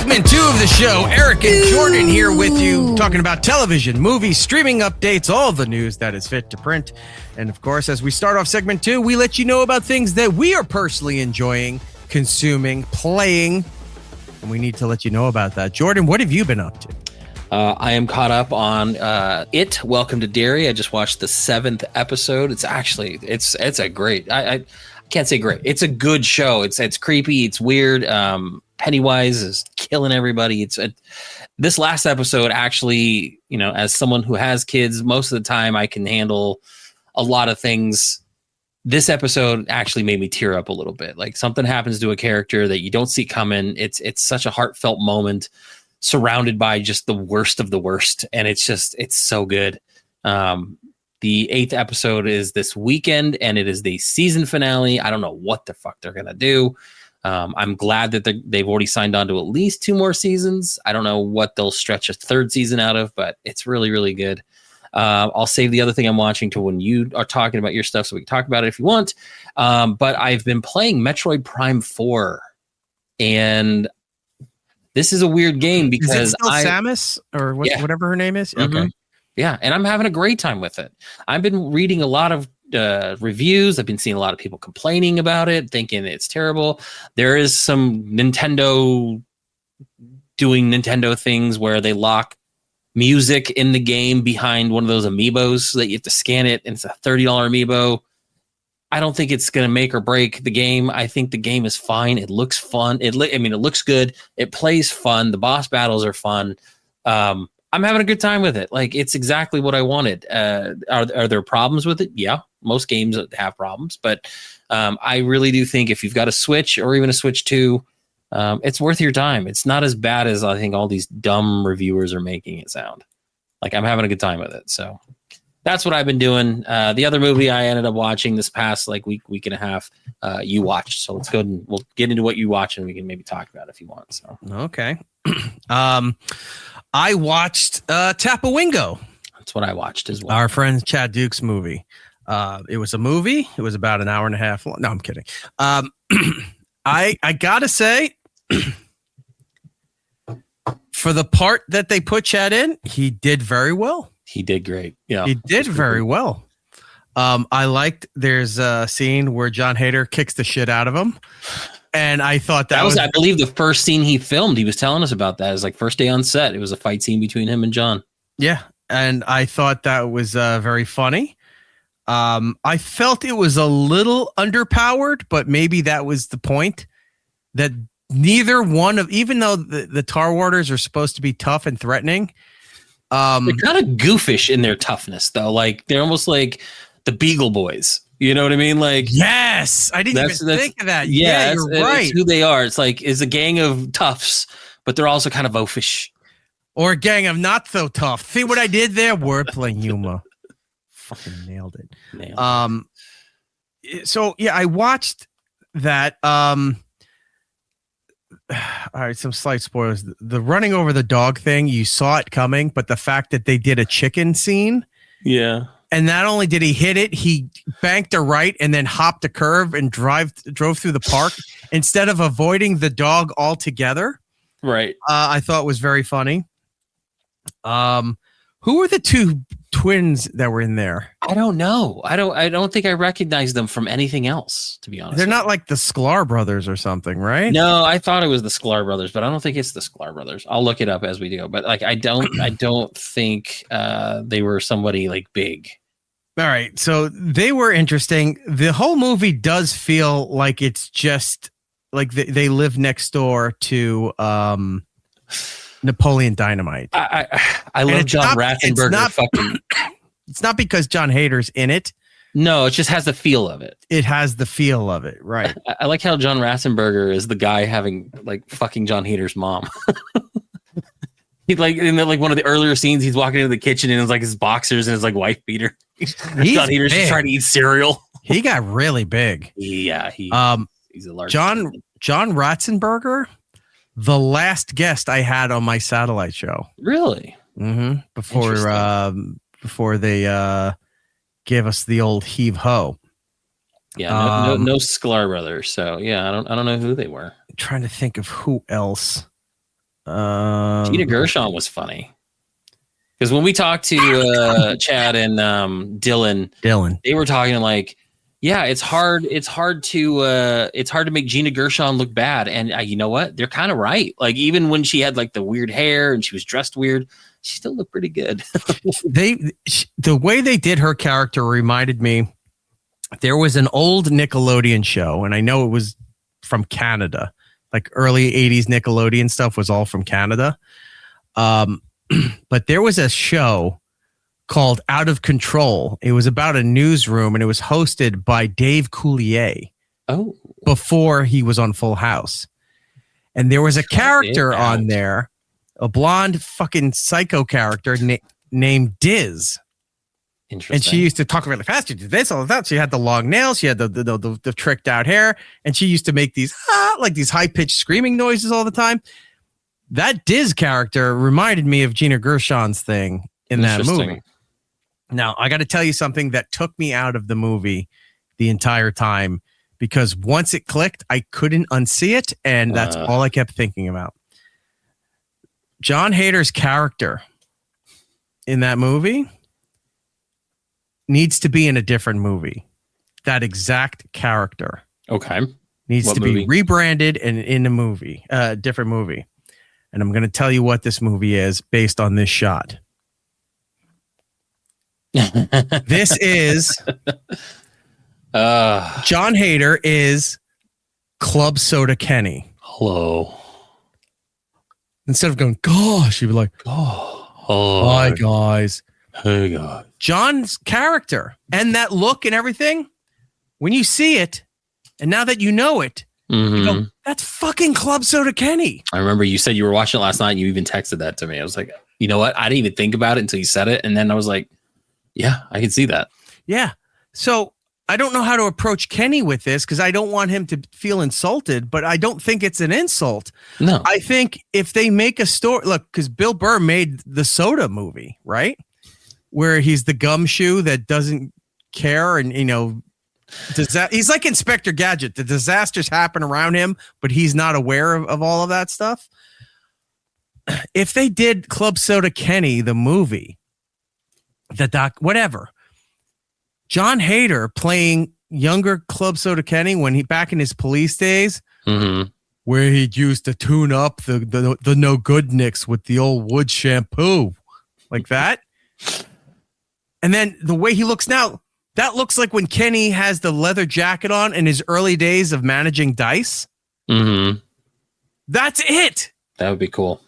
Segment 2 of the show. Eric and Jordan here with you, talking about television, movies, streaming updates, all the news that is fit to print. And of course, as we start off segment 2, we let you know about things that we are personally enjoying, consuming, playing. And we need to let you know about that. Jordan, what have you been up to? I am caught up on It, Welcome to Derry. I just watched the 7th episode. It's a great, I can't say great. It's a good show. It's creepy. It's weird. Pennywise is killing everybody. This last episode actually, as someone who has kids, most of the time I can handle a lot of things. This episode actually made me tear up a little bit. Like something happens to a character that you don't see coming. It's such a heartfelt moment, surrounded by just the worst of the worst, and it's so good. The 8th episode is this weekend, and it is the season finale. I don't know what the fuck they're gonna do. I'm glad that they've already signed on to at least 2 more seasons. I don't know what they'll stretch a 3rd season out of, but it's really, really good. I'll save the other thing I'm watching to when you are talking about your stuff, so we can talk about it if you want. But I've been playing Metroid Prime 4, and this is a weird game because is it still Samus or whatever her name is? Mm-hmm. Okay. Yeah, and I'm having a great time with it. I've been reading a lot of reviews. I've been seeing a lot of people complaining about it, thinking it's terrible. There is some Nintendo doing Nintendo things where they lock music in the game behind one of those amiibos so that you have to scan it, and it's a $30 amiibo. I don't think it's going to make or break the game. I think the game is fine. It looks fun. It looks good. It plays fun. The boss battles are fun. I'm having a good time with it. Like, it's exactly what I wanted. Are there problems with it? Yeah, most games have problems, but I really do think if you've got a Switch or even a Switch 2, it's worth your time. It's not as bad as I think all these dumb reviewers are making it sound. Like, I'm having a good time with it. So that's what I've been doing. The other movie I ended up watching this past week and a half, you watched. So let's go and we'll get into what you watch, and we can maybe talk about it if you want. So okay. I watched Tapawingo. That's what I watched as well. Our friend Chad Duke's movie. It was a movie. It was about an hour and a half long. No, I'm kidding. I gotta say, for the part that they put Chad in, he did very well. He did great. Yeah, he did very well. I liked. There's a scene where John Hader kicks the shit out of him, and I thought that was, I believe, the first scene he filmed. He was telling us about that. It was like first day on set. It was a fight scene between him and John. Yeah, and I thought that was very funny. I felt it was a little underpowered, but maybe that was the point. That neither one of, even though the Tar Waters are supposed to be tough and threatening, they're kind of goofish in their toughness, though. Like, they're almost like the Beagle Boys. You know what I mean? Like, yes, I didn't even think of that. Yeah, you're right. It's who they are. It's like, is a gang of toughs, but they're also kind of oafish. Or a gang of not so tough. See what I did there? Wordplay humor. Fucking nailed it. So yeah, I watched that. All right, some slight spoilers. The running over the dog thing, you saw it coming, but the fact that they did a chicken scene. Yeah. And not only did he hit it, he banked a right and then hopped a curve and drove through the park instead of avoiding the dog altogether. Right. I thought was very funny. Who were the 2 twins that were in there? I don't know. I don't think I recognized them from anything else, to be honest. They're not like the Sklar brothers or something, right? No, I thought it was the Sklar brothers, but I don't think it's the Sklar brothers. I'll look it up as we go. But like, I don't think they were somebody like big. All right. So they were interesting. The whole movie does feel like it's just like they live next door to Napoleon Dynamite. I love John Ratzenberger. It's not because John Hader's in it. No, it just has the feel of it. It has the feel of it, right? I like how John Ratzenberger is the guy having like fucking John Hader's mom. He's like in one of the earlier scenes, he's walking into the kitchen and it's like his boxers and his like wife beater. John Hader's just trying to eat cereal. He got really big. Yeah, he's a large John Ratzenberger, the last guest I had on my satellite show. Really? Mm-hmm. Before they gave us the old heave ho. Yeah, no Sklar brothers. So yeah, I don't know who they were. I'm trying to think of who else. Gina Gershon was funny. Because when we talked to Chad and Dylan, they were talking like, yeah, it's hard to make Gina Gershon look bad. And you know what? They're kind of right. Like even when she had like the weird hair and she was dressed weird, she still looked pretty good. The way they did her character reminded me, there was an old Nickelodeon show, and I know it was from Canada, like early 80s Nickelodeon stuff was all from Canada. But there was a show called Out of Control. It was about a newsroom, and it was hosted by Dave Coulier. Oh, before he was on Full House. And there was a character on there, a blonde fucking psycho character named Diz. Interesting. And she used to talk really fast. She did this, all of that. She had the long nails. She had the tricked out hair. And she used to make these like these high pitched screaming noises all the time. That Diz character reminded me of Gina Gershon's thing in that movie. Now, I got to tell you something that took me out of the movie the entire time, because once it clicked, I couldn't unsee it. And that's all I kept thinking about. Jon Hader's character in that movie needs to be in a different movie. That exact character. Okay. Needs to be rebranded and in a movie, different movie. And I'm going to tell you what this movie is based on this shot. This is Jon Hader is Club Soda Kenny. Hello. Instead of going, gosh, you'd be like, oh, hi guys. Hey guys. John's character and that look and everything, when you see it, and now that you know it, you go, that's fucking Club Soda Kenny. I remember you said you were watching it last night and you even texted that to me. I was like, you know what? I didn't even think about it until you said it. And then I was like, yeah, I can see that. Yeah. So I don't know how to approach Kenny with this because I don't want him to feel insulted, but I don't think it's an insult. No. I think if they make a story, look, because Bill Burr made the Soda movie, right? Where he's the gumshoe that doesn't care and, you know, he's like Inspector Gadget. The disasters happen around him, but he's not aware of all of that stuff. If they did Club Soda Kenny, the movie, the doc, whatever, Jon Hader playing younger Club Soda Kenny when he back in his police days, where he used to tune up the no good nicks with the old wood shampoo like that. And then the way he looks now, that looks like when Kenny has the leather jacket on in his early days of managing dice. That's it. That would be cool.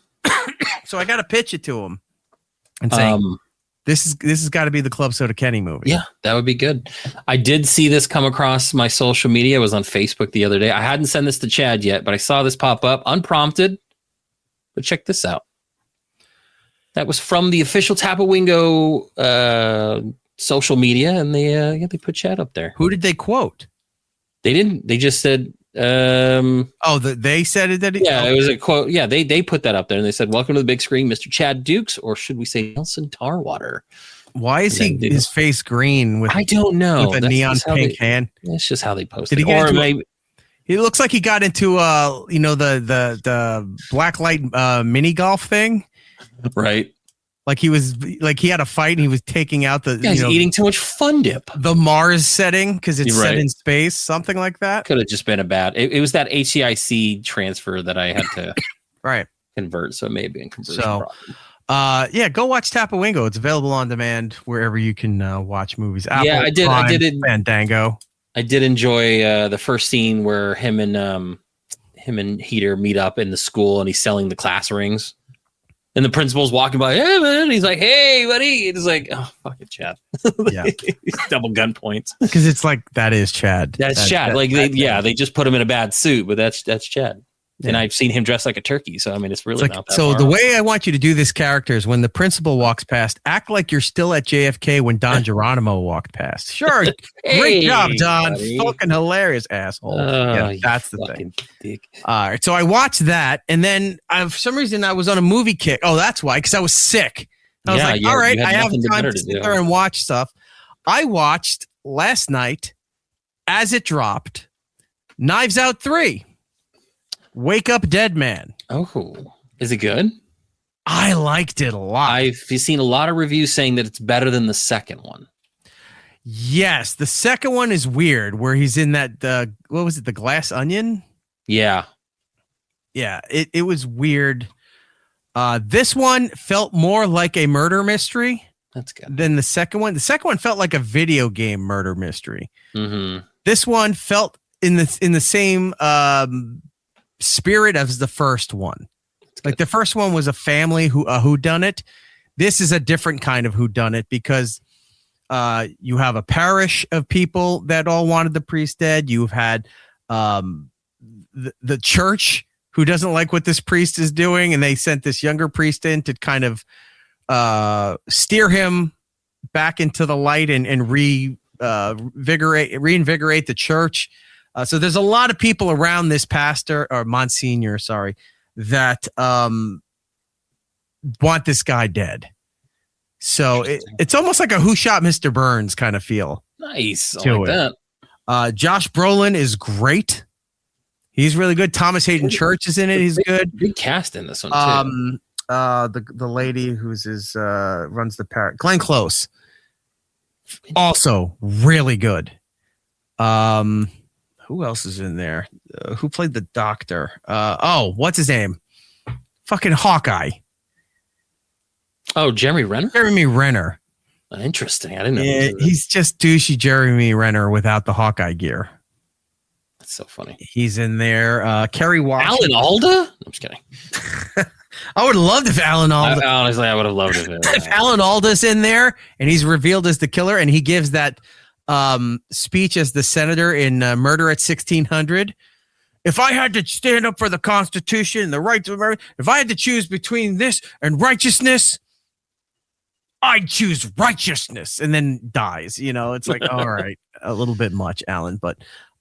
So I got to pitch it to him and say, this has got to be the Club Soda Kenny movie. Yeah, that would be good. I did see this come across my social media. I was on Facebook the other day. I hadn't sent this to Chad yet, but I saw this pop up unprompted. But check this out. That was from the official Tapawingo social media, and they put Chad up there. Who did they quote? They didn't. They just said. They said it. It was a quote. Yeah, they put that up there, and they said, "Welcome to the big screen, Mr. Chad Dukes," or should we say Nelson Tarwater? Why is his face green? With I don't know. With a neon pink hand. That's just how they posted. Did he get into it looks like he got into the black light mini golf thing. Right. Like he had a fight and he was taking out he's eating too much Fun Dip. The Mars setting because it's set in space, something like that. Could have just been it was that HCIC transfer that I had to convert, so maybe in conversion problem. Go watch Tapawingo. It's available on demand wherever you can watch movies. Apple, I did. Prime, I did. Fandango. I did enjoy the first scene where him and Heater meet up in the school and he's selling the class rings. And the principal's walking by, hey man, he's like, hey buddy. And it's like, oh fuck it, Chad. Yeah. Double gun points. Because it's like that is Chad. That's Chad. They just put him in a bad suit, but that's Chad. Yeah. And I've seen him dressed like a turkey. So I mean it's really not that so far the off. way I want you to do this character is when the principal walks past, act like you're still at JFK when Don Geronimo walked past. Sure. Great job, Don. Buddy. Fucking hilarious, asshole. That's the thing. Dick. All right. So I watched that, and then for some reason I was on a movie kick. Oh, that's why, because I was sick. I was like, all right, I have time to sit there and watch stuff. I watched last night, as it dropped, Knives Out 3. Wake Up Dead Man. Oh, Is it good? I liked it a lot. I've seen a lot of reviews saying that it's better than the second one. Yes, the second one is weird, where he's in that what was it, the glass onion? Yeah. Yeah, it was weird. This one felt more like a murder mystery. That's good. Than the second one. The second one felt like a video game murder mystery. Mm-hmm. This one felt in the same spirit as the first one. Like the first one was a family who done it. This is a different kind of who done it because you have a parish of people that all wanted the priest dead. You've had the church who doesn't like what this priest is doing, and they sent this younger priest in to kind of steer him back into the light and reinvigorate the church. So there's a lot of people around this pastor or Monsignor, that want this guy dead. So it's almost like a Who Shot Mr. Burns kind of feel. Nice. I like that. Josh Brolin is great. He's really good. Thomas Hayden Church is in it. He's good. Big cast in this one too. The lady who's runs the parrot, Glenn Close, also really good. Who else is in there? Who played the doctor? What's his name? Fucking Hawkeye. Oh, Jeremy Renner. Jeremy Renner. Interesting. I didn't know. Yeah, he's just douchey Jeremy Renner without the Hawkeye gear. That's so funny. He's in there. Kerry Washington. Alan Alda. I'm just kidding. I would have loved if Alan Alda. Honestly, I would have loved it. If Alan Alda's in there and he's revealed as the killer and he gives that speech as the senator in Murder at 1600. If I had to stand up for the Constitution and the rights of America, if I had to choose between this and righteousness, I'd choose righteousness, and then dies. It's like, all right, a little bit much, Alan. But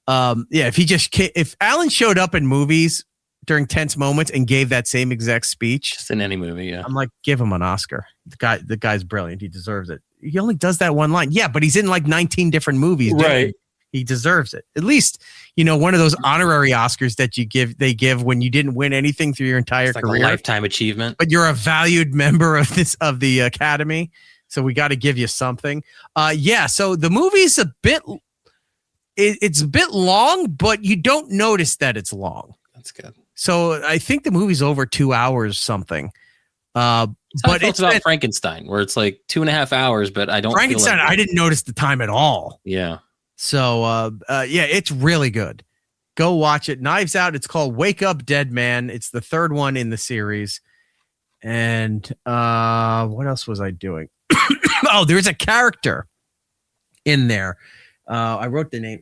if Alan showed up in movies during tense moments and gave that same exact speech, just in any movie, yeah, I'm like, give him an Oscar. The guy's brilliant. He deserves it. He only does that one line. Yeah, but he's in like 19 different movies. Right. He deserves it. At least, one of those honorary Oscars that they give when you didn't win anything through your entire career. A lifetime achievement. But you're a valued member of the Academy. So we got to give you something. So the movie's it's a bit long, but you don't notice that it's long. That's good. So I think the movie's over 2 hours something. But it's about Frankenstein, where it's like 2.5 hours, but I don't. Frankenstein, I didn't notice the time at all. Yeah. So it's really good. Go watch it. Knives Out. It's called Wake Up Dead Man. It's the third one in the series. And what else was I doing? There's a character in there. I wrote the name.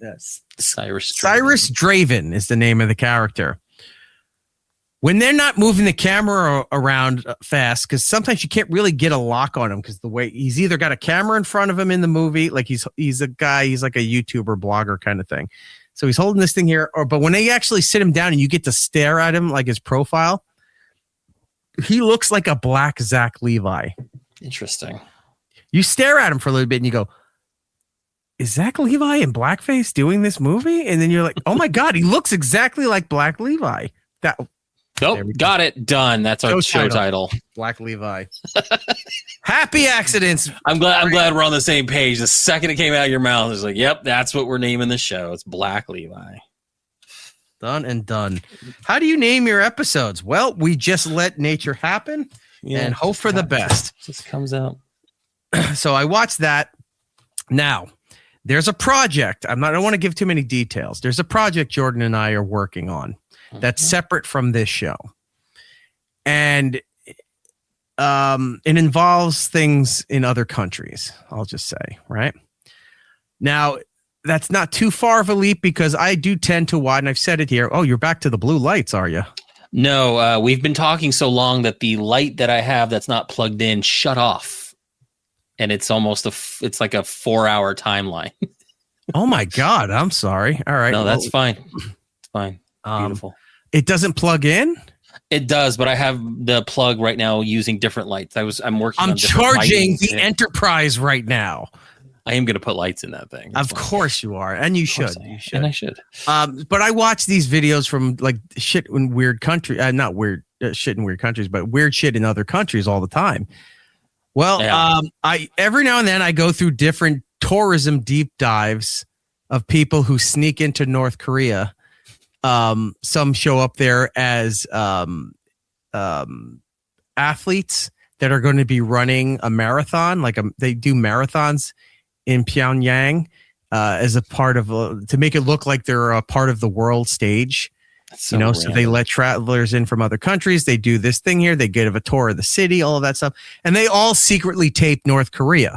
Cyrus Draven is the name of the character. When they're not moving the camera around fast, because sometimes you can't really get a lock on him because the way he's either got a camera in front of him in the movie, like he's a guy, he's like a YouTuber blogger kind of thing. So he's holding this thing here, but when they actually sit him down and you get to stare at him, like his profile, he looks like a black Zach Levi. Interesting. You stare at him for a little bit and you go, is Zach Levi in blackface doing this movie? And then you're like, oh my God, he looks exactly like Black Levi. Nope, got it. Done. That's our show title. Black Levi. Happy accidents. I'm glad we're on the same page. The second it came out of your mouth, it's like, yep, that's what we're naming the show. It's Black Levi. Done and done. How do you name your episodes? Well, we just let nature happen and hope for the best. Just comes out. So I watched that. Now, there's a project. I don't want to give too many details. There's a project Jordan and I are working on that's separate from this show. And it involves things in other countries, I'll just say, right? Now, that's not too far of a leap because I do tend to watch, and I've said it here. Oh, you're back to the blue lights, are you? No, we've been talking so long that the light that I have that's not plugged in shut off. And it's almost it's like a 4-hour timeline. Oh my God. I'm sorry. All right. No, that's fine. It's fine. Beautiful. It doesn't plug in? It does, but I have the plug right now using different lights. I'm working on charging the Enterprise right now. I am going to put lights in that thing. Of course you are. And you should. And I should. But I watch these videos from like shit in weird country. Not weird. shit in weird countries, but weird shit in other countries all the time. Well, I every now and then I go through different tourism deep dives of people who sneak into North Korea. Some show up there as athletes that are going to be running a marathon. They do marathons in Pyongyang as a part of to make it look like they're a part of the world stage. So so they let travelers in from other countries. They do this thing here. They give a tour of the city, all of that stuff. And they all secretly tape North Korea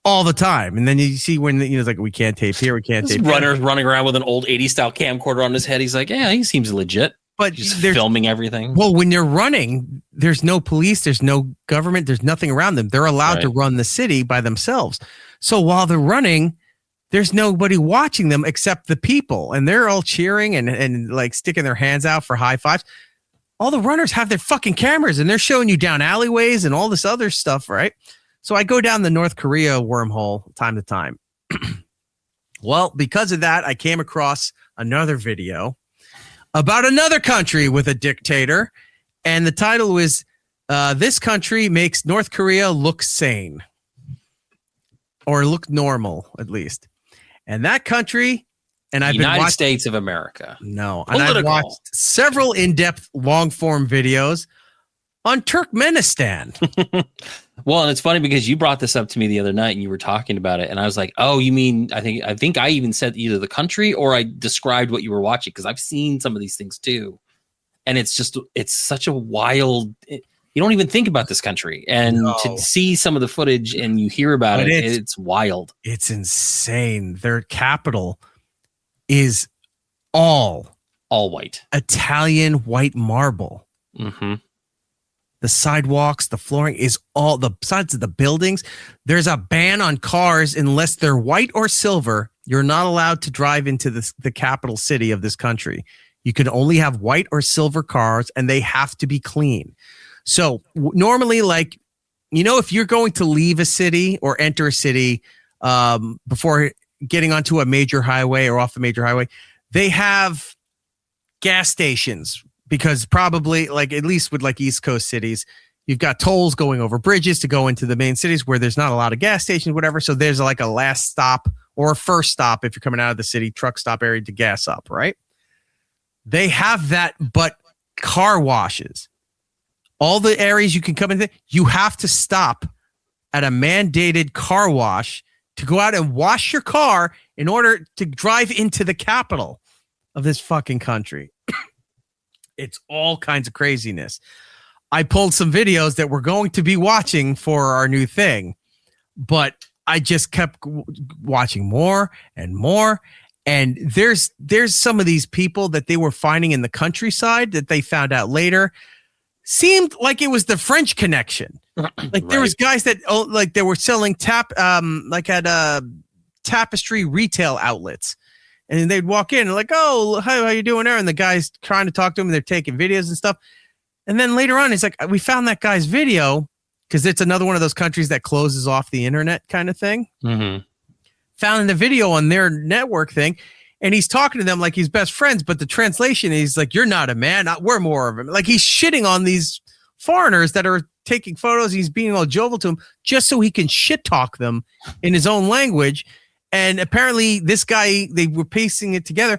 all the time. And then you see when, it's like, we can't tape here. We can't tape runners running around with an old 80s style camcorder on his head. He's like, yeah, he seems legit. But just filming everything. Well, when you're running, there's no police, there's no government, there's nothing around them. They're allowed to run the city by themselves. So while they're running, there's nobody watching them except the people, and they're all cheering and like sticking their hands out for high fives. All the runners have their fucking cameras and they're showing you down alleyways and all this other stuff, right? So I go down the North Korea wormhole time to time. Well, because of that, I came across another video about another country with a dictator, and the title was "This Country Makes North Korea Look Sane." Or look normal, at least. And that country, and I've been United States of America. No, political. And I've watched several in-depth, long-form videos on Turkmenistan. Well, and it's funny because you brought this up to me the other night, and you were talking about it, and I was like, "Oh, you mean?" I think I even said either the country or I described what you were watching, because I've seen some of these things too, and it's such a wild. You don't even think about this country, and to see some of the footage and you hear about it's wild. It's insane. Their capital is all white, Italian white marble. Mm-hmm. The sidewalks, the flooring is all the sides of the buildings. There's a ban on cars unless they're white or silver. You're not allowed to drive into the capital city of this country. You can only have white or silver cars, and they have to be clean. So normally, if you're going to leave a city or enter a city before getting onto a major highway or off a major highway, they have gas stations, because probably at least with East Coast cities, you've got tolls going over bridges to go into the main cities where there's not a lot of gas stations, whatever. So there's a last stop or a first stop if you're coming out of the city, truck stop area to gas up, right? They have that, but car washes. All the areas you can come in, you have to stop at a mandated car wash to go out and wash your car in order to drive into the capital of this fucking country. It's all kinds of craziness. I pulled some videos that we're going to be watching for our new thing, but I just kept watching more and more. And there's some of these people that they were finding in the countryside that they found out later seemed like it was the French connection. There was guys that they were selling at tapestry retail outlets, and they'd walk in and "Oh, hi, how you doing there?" And the guy's trying to talk to them, and they're taking videos and stuff. And then later on, it's like, we found that guy's video, because it's another one of those countries that closes off the internet kind of thing. Mm-hmm. Found the video on their network thing. And he's talking to them like he's best friends, but the translation, he's like, "You're not a man. We're more of him." He's shitting on these foreigners that are taking photos. He's being all jovial to them just so he can shit talk them in his own language. And apparently this guy, they were pasting it together.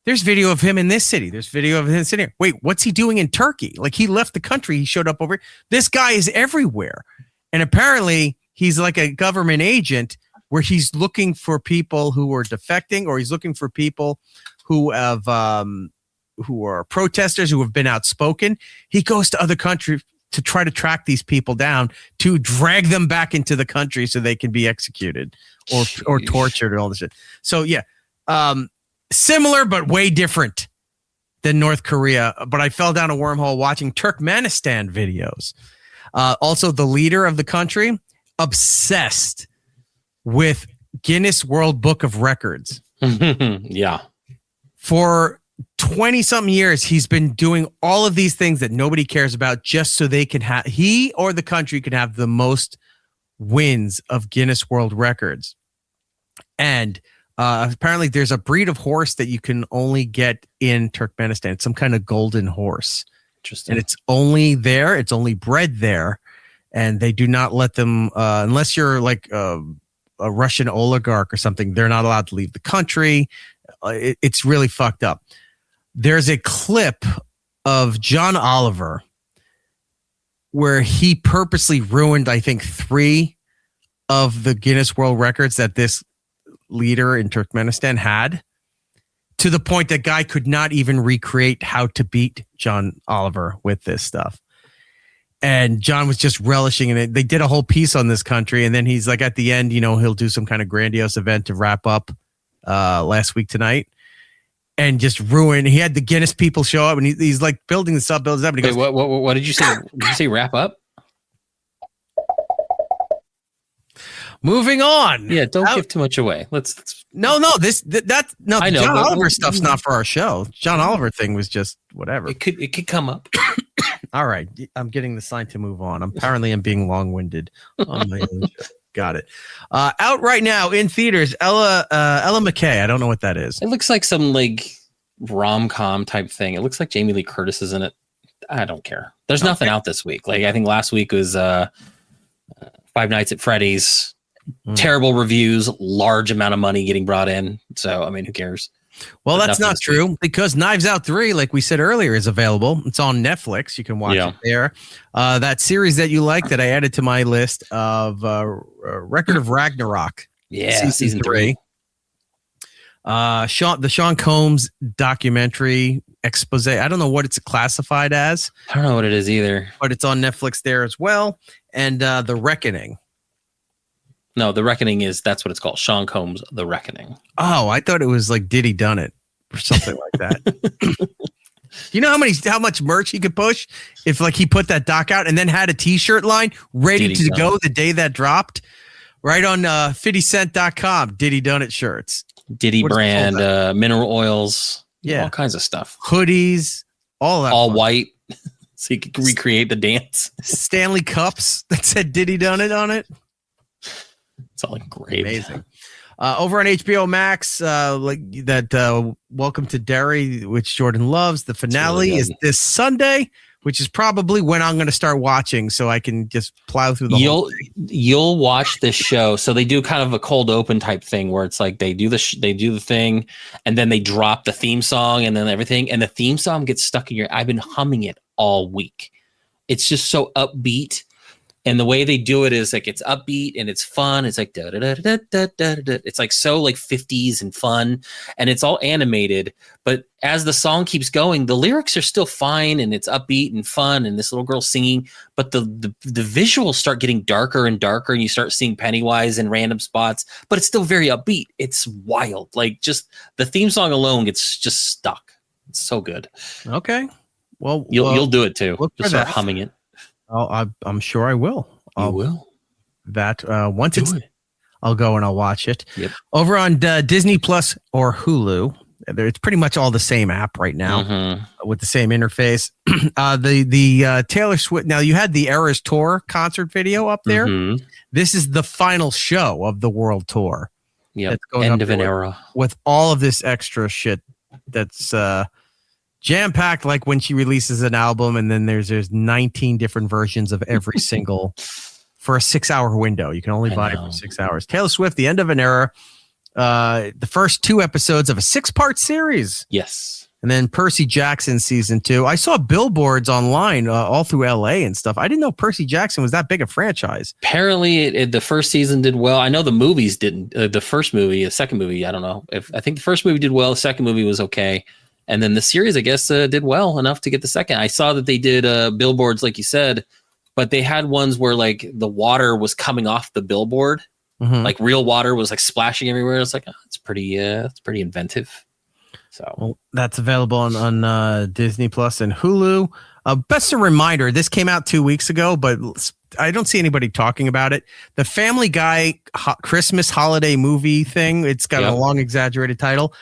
There's video of him in this city. There's video of him sitting here. Wait, what's he doing in Turkey? He left the country. He showed up over here. This guy is everywhere. And apparently he's like a government agent where he's looking for people who are defecting, or he's looking for people who have who are protesters, who have been outspoken. He goes to other countries to try to track these people down, to drag them back into the country so they can be executed or tortured and all this shit. So yeah, similar but way different than North Korea. But I fell down a wormhole watching Turkmenistan videos. Also, the leader of the country, obsessed with Guinness World Book of Records. Yeah. For 20-something years, he's been doing all of these things that nobody cares about just so they can have, he or the country can have the most wins of Guinness World Records. And apparently there's a breed of horse that you can only get in Turkmenistan. It's some kind of golden horse. Interesting. And it's only there. It's only bred there. And they do not let them, unless you're like a Russian oligarch or something, they're not allowed to leave the country. It's really fucked up. There's a clip of John Oliver where he purposely ruined, I think, 3 of the Guinness World Records that this leader in Turkmenistan had, to the point that guy could not even recreate how to beat John Oliver with this stuff. And John was just relishing in it. They did a whole piece on this country. And then he's like, at the end, he'll do some kind of grandiose event to wrap up last week tonight. And just ruin. He had the Guinness people show up, and he's like building this up, builds up. And he goes, what did you say? Did you say wrap up? Moving on. Yeah, don't give too much away. Let's. No. The John Oliver stuff's not for our show. John Oliver thing was just whatever. It could come up. All right, I'm getting the sign to move on. I'm being long-winded on my own show. Got it. Out right now in theaters, Ella McKay. I don't know what that is. It looks like some like rom-com type thing. It looks like Jamie Lee Curtis is in it. I don't care. There's nothing out this week. Like I think last week was Five Nights at Freddy's. Terrible reviews, large amount of money getting brought in. So I mean, who cares? Well, that's not true, because Knives Out 3, like we said earlier, is available. It's on Netflix. You can watch it there. That series that you like that I added to my list of Record of Ragnarok. Yeah, season 3. The Sean Combs documentary expose. I don't know what it's classified as. I don't know what it is either. But it's on Netflix there as well. And The Reckoning. No, The Reckoning that's what it's called. Sean Combs, The Reckoning. Oh, I thought it was like Did He Done It or something like that. You know how much merch he could push if like he put that doc out and then had a t-shirt line ready to go the day that dropped, right on 50cent.com. Did He Done It shirts. Diddy brand, mineral oils, all kinds of stuff. Hoodies, all that. All white, so you could recreate the dance. Stanley cups that said Did He Done It on it. It's all great. Amazing. Over on HBO Max, Welcome to Derry, which Jordan loves. The finale is this Sunday, which is probably when I'm going to start watching, so I can just plow through the whole thing. You'll watch this show. So they do kind of a cold open type thing where it's like they do the thing, and then they drop the theme song and then everything, and the theme song gets stuck in your. I've been humming it all week. It's just so upbeat. And the way they do it is like it's upbeat and it's fun. It's like da da da da da da da. It's like so like 50s and fun, and it's all animated. But as the song keeps going, the lyrics are still fine and it's upbeat and fun. And this little girl singing, but the visuals start getting darker and darker, and you start seeing Pennywise in random spots. But it's still very upbeat. It's wild. Like just the theme song alone gets just stuck. It's so good. Okay, well you'll do it too. You'll start humming it. I'm sure I will. You will. That once I'll go and I'll watch it. Yep. Over on Disney Plus or Hulu. It's pretty much all the same app right now with the same interface. The Taylor Swift. Now you had the Eras Tour concert video up there. This is the final show of the world tour. Yeah, end of an era with all of this extra shit that's jam-packed, like when she releases an album and then there's 19 different versions of every single for a 6-hour window. You can only buy it for 6 hours. Taylor Swift, the end of an era. The first 2 episodes of a 6-part series. Yes. And then Percy Jackson season 2. I saw billboards online all through LA and stuff. I didn't know Percy Jackson was that big a franchise. Apparently the first season did well. I know the movies didn't. The second movie, I don't know. I think the first movie did well. The second movie was okay. And then the series, I guess, did well enough to get the second. I saw that they did billboards, like you said, but they had ones where like the water was coming off the billboard, like real water was like splashing everywhere. It's like, it's pretty inventive. So that's available on Disney Plus and Hulu. Best a reminder, this came out 2 weeks ago, but I don't see anybody talking about it. The Family Guy Christmas holiday movie thing. It's got a long, exaggerated title.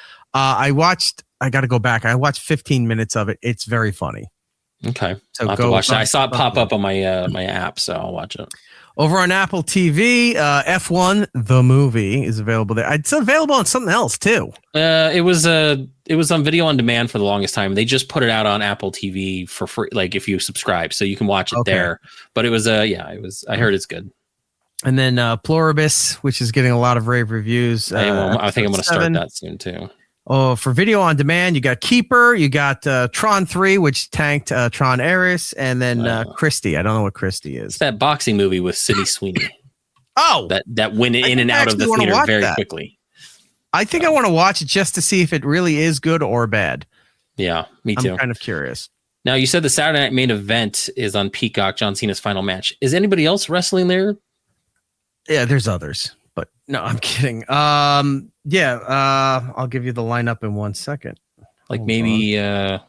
I got to go back. I watched 15 minutes of it. It's very funny. Okay. So I'll have to watch that. I saw it pop up on my my app, so I'll watch it. Over on Apple TV, F1 the movie is available there. It's available on something else too. It it was on video on demand for the longest time. They just put it out on Apple TV for free, like if you subscribe, so you can watch it there. But it was it was. I heard it's good. And then Pluribus, which is getting a lot of rave reviews. I think I'm going to start that soon too. Oh, for video on demand, you got Keeper, you got Tron 3, which tanked Tron Ares, and then Christie. I don't know what Christie is. It's that boxing movie with Sydney Sweeney. Oh, that went in and out of the theater very quickly. I think I want to watch it just to see if it really is good or bad. Yeah, me too. I'm kind of curious. Now, you said the Saturday Night Main Event is on Peacock, John Cena's final match. Is anybody else wrestling there? Yeah, there's others, but no, I'm kidding. I'll give you the lineup in 1 second. Like maybe a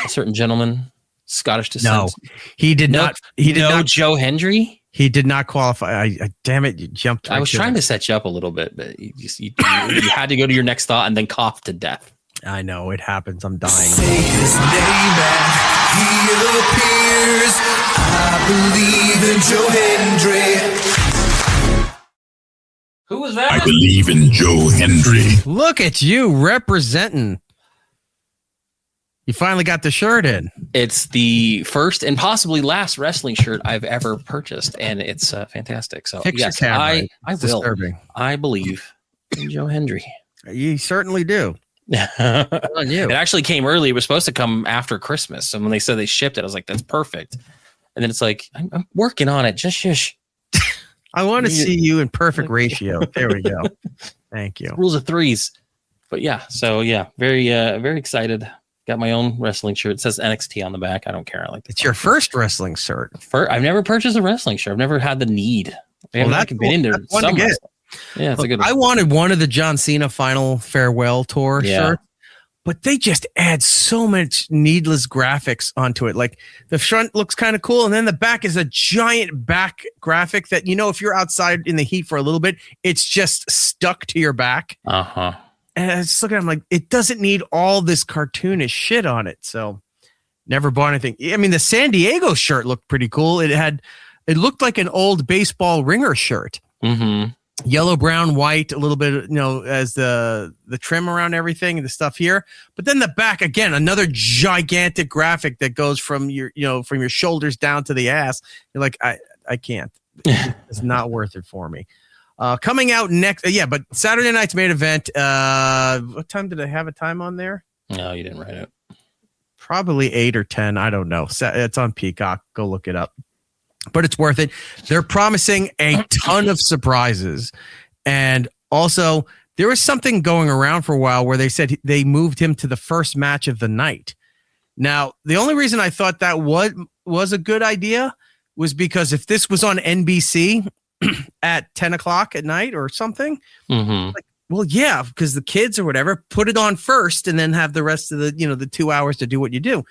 certain gentleman, Scottish descent. No, he did not. He did not. Joe Hendry. He did not qualify. Damn it! You jumped. I was trying to set you up a little bit, but you had to go to your next thought and then cough to death. I know it happens. I'm dying. Say his name and he appears. I believe in Joe Hendry. Who was that? I believe in Joe Hendry. Look at you representing. You finally got the shirt in. It's the first and possibly last wrestling shirt I've ever purchased, and it's fantastic. So Fix yes, your camera. I will. Disturbing. I believe in Joe Hendry. You certainly do. On you. It actually came early. It was supposed to come after Christmas, and when they said they shipped it, I was like, "That's perfect." And then it's like, "I'm working on it. Just shush." I want to see you in perfect ratio. There we go. Thank you. Rules of threes. But yeah, so yeah, very excited. Got my own wrestling shirt. It says NXT on the back. I don't care. I like it's your first wrestling shirt. I've never purchased a wrestling shirt. I've never had the need. That's been into some to get. Yeah, it's a good one. I wanted one of the John Cena Final Farewell Tour shirts, but they just add so much needless graphics onto it. Like the front looks kind of cool, and then the back is a giant back graphic that, if you're outside in the heat for a little bit, it's just stuck to your back. Uh-huh. And I was just looking at him like, it doesn't need all this cartoonish shit on it. So never bought anything. I mean, the San Diego shirt looked pretty cool. It looked like an old baseball ringer shirt. Mm-hmm. Yellow, brown, white, a little bit, as the trim around everything and the stuff here. But then the back, again, another gigantic graphic that goes from your shoulders down to the ass. You're like, I can't. It's not worth it for me. Coming out next, but Saturday night's main event. What time did I have a time on there? No, you didn't write it. Probably 8 or 10. I don't know. It's on Peacock. Go look it up. But it's worth it. They're promising a ton of surprises. And also, there was something going around for a while where they said they moved him to the first match of the night. Now, the only reason I thought that was a good idea was because if this was on NBC at 10 o'clock at night or something, because the kids or whatever, put it on first and then have the rest of the 2 hours to do what you do.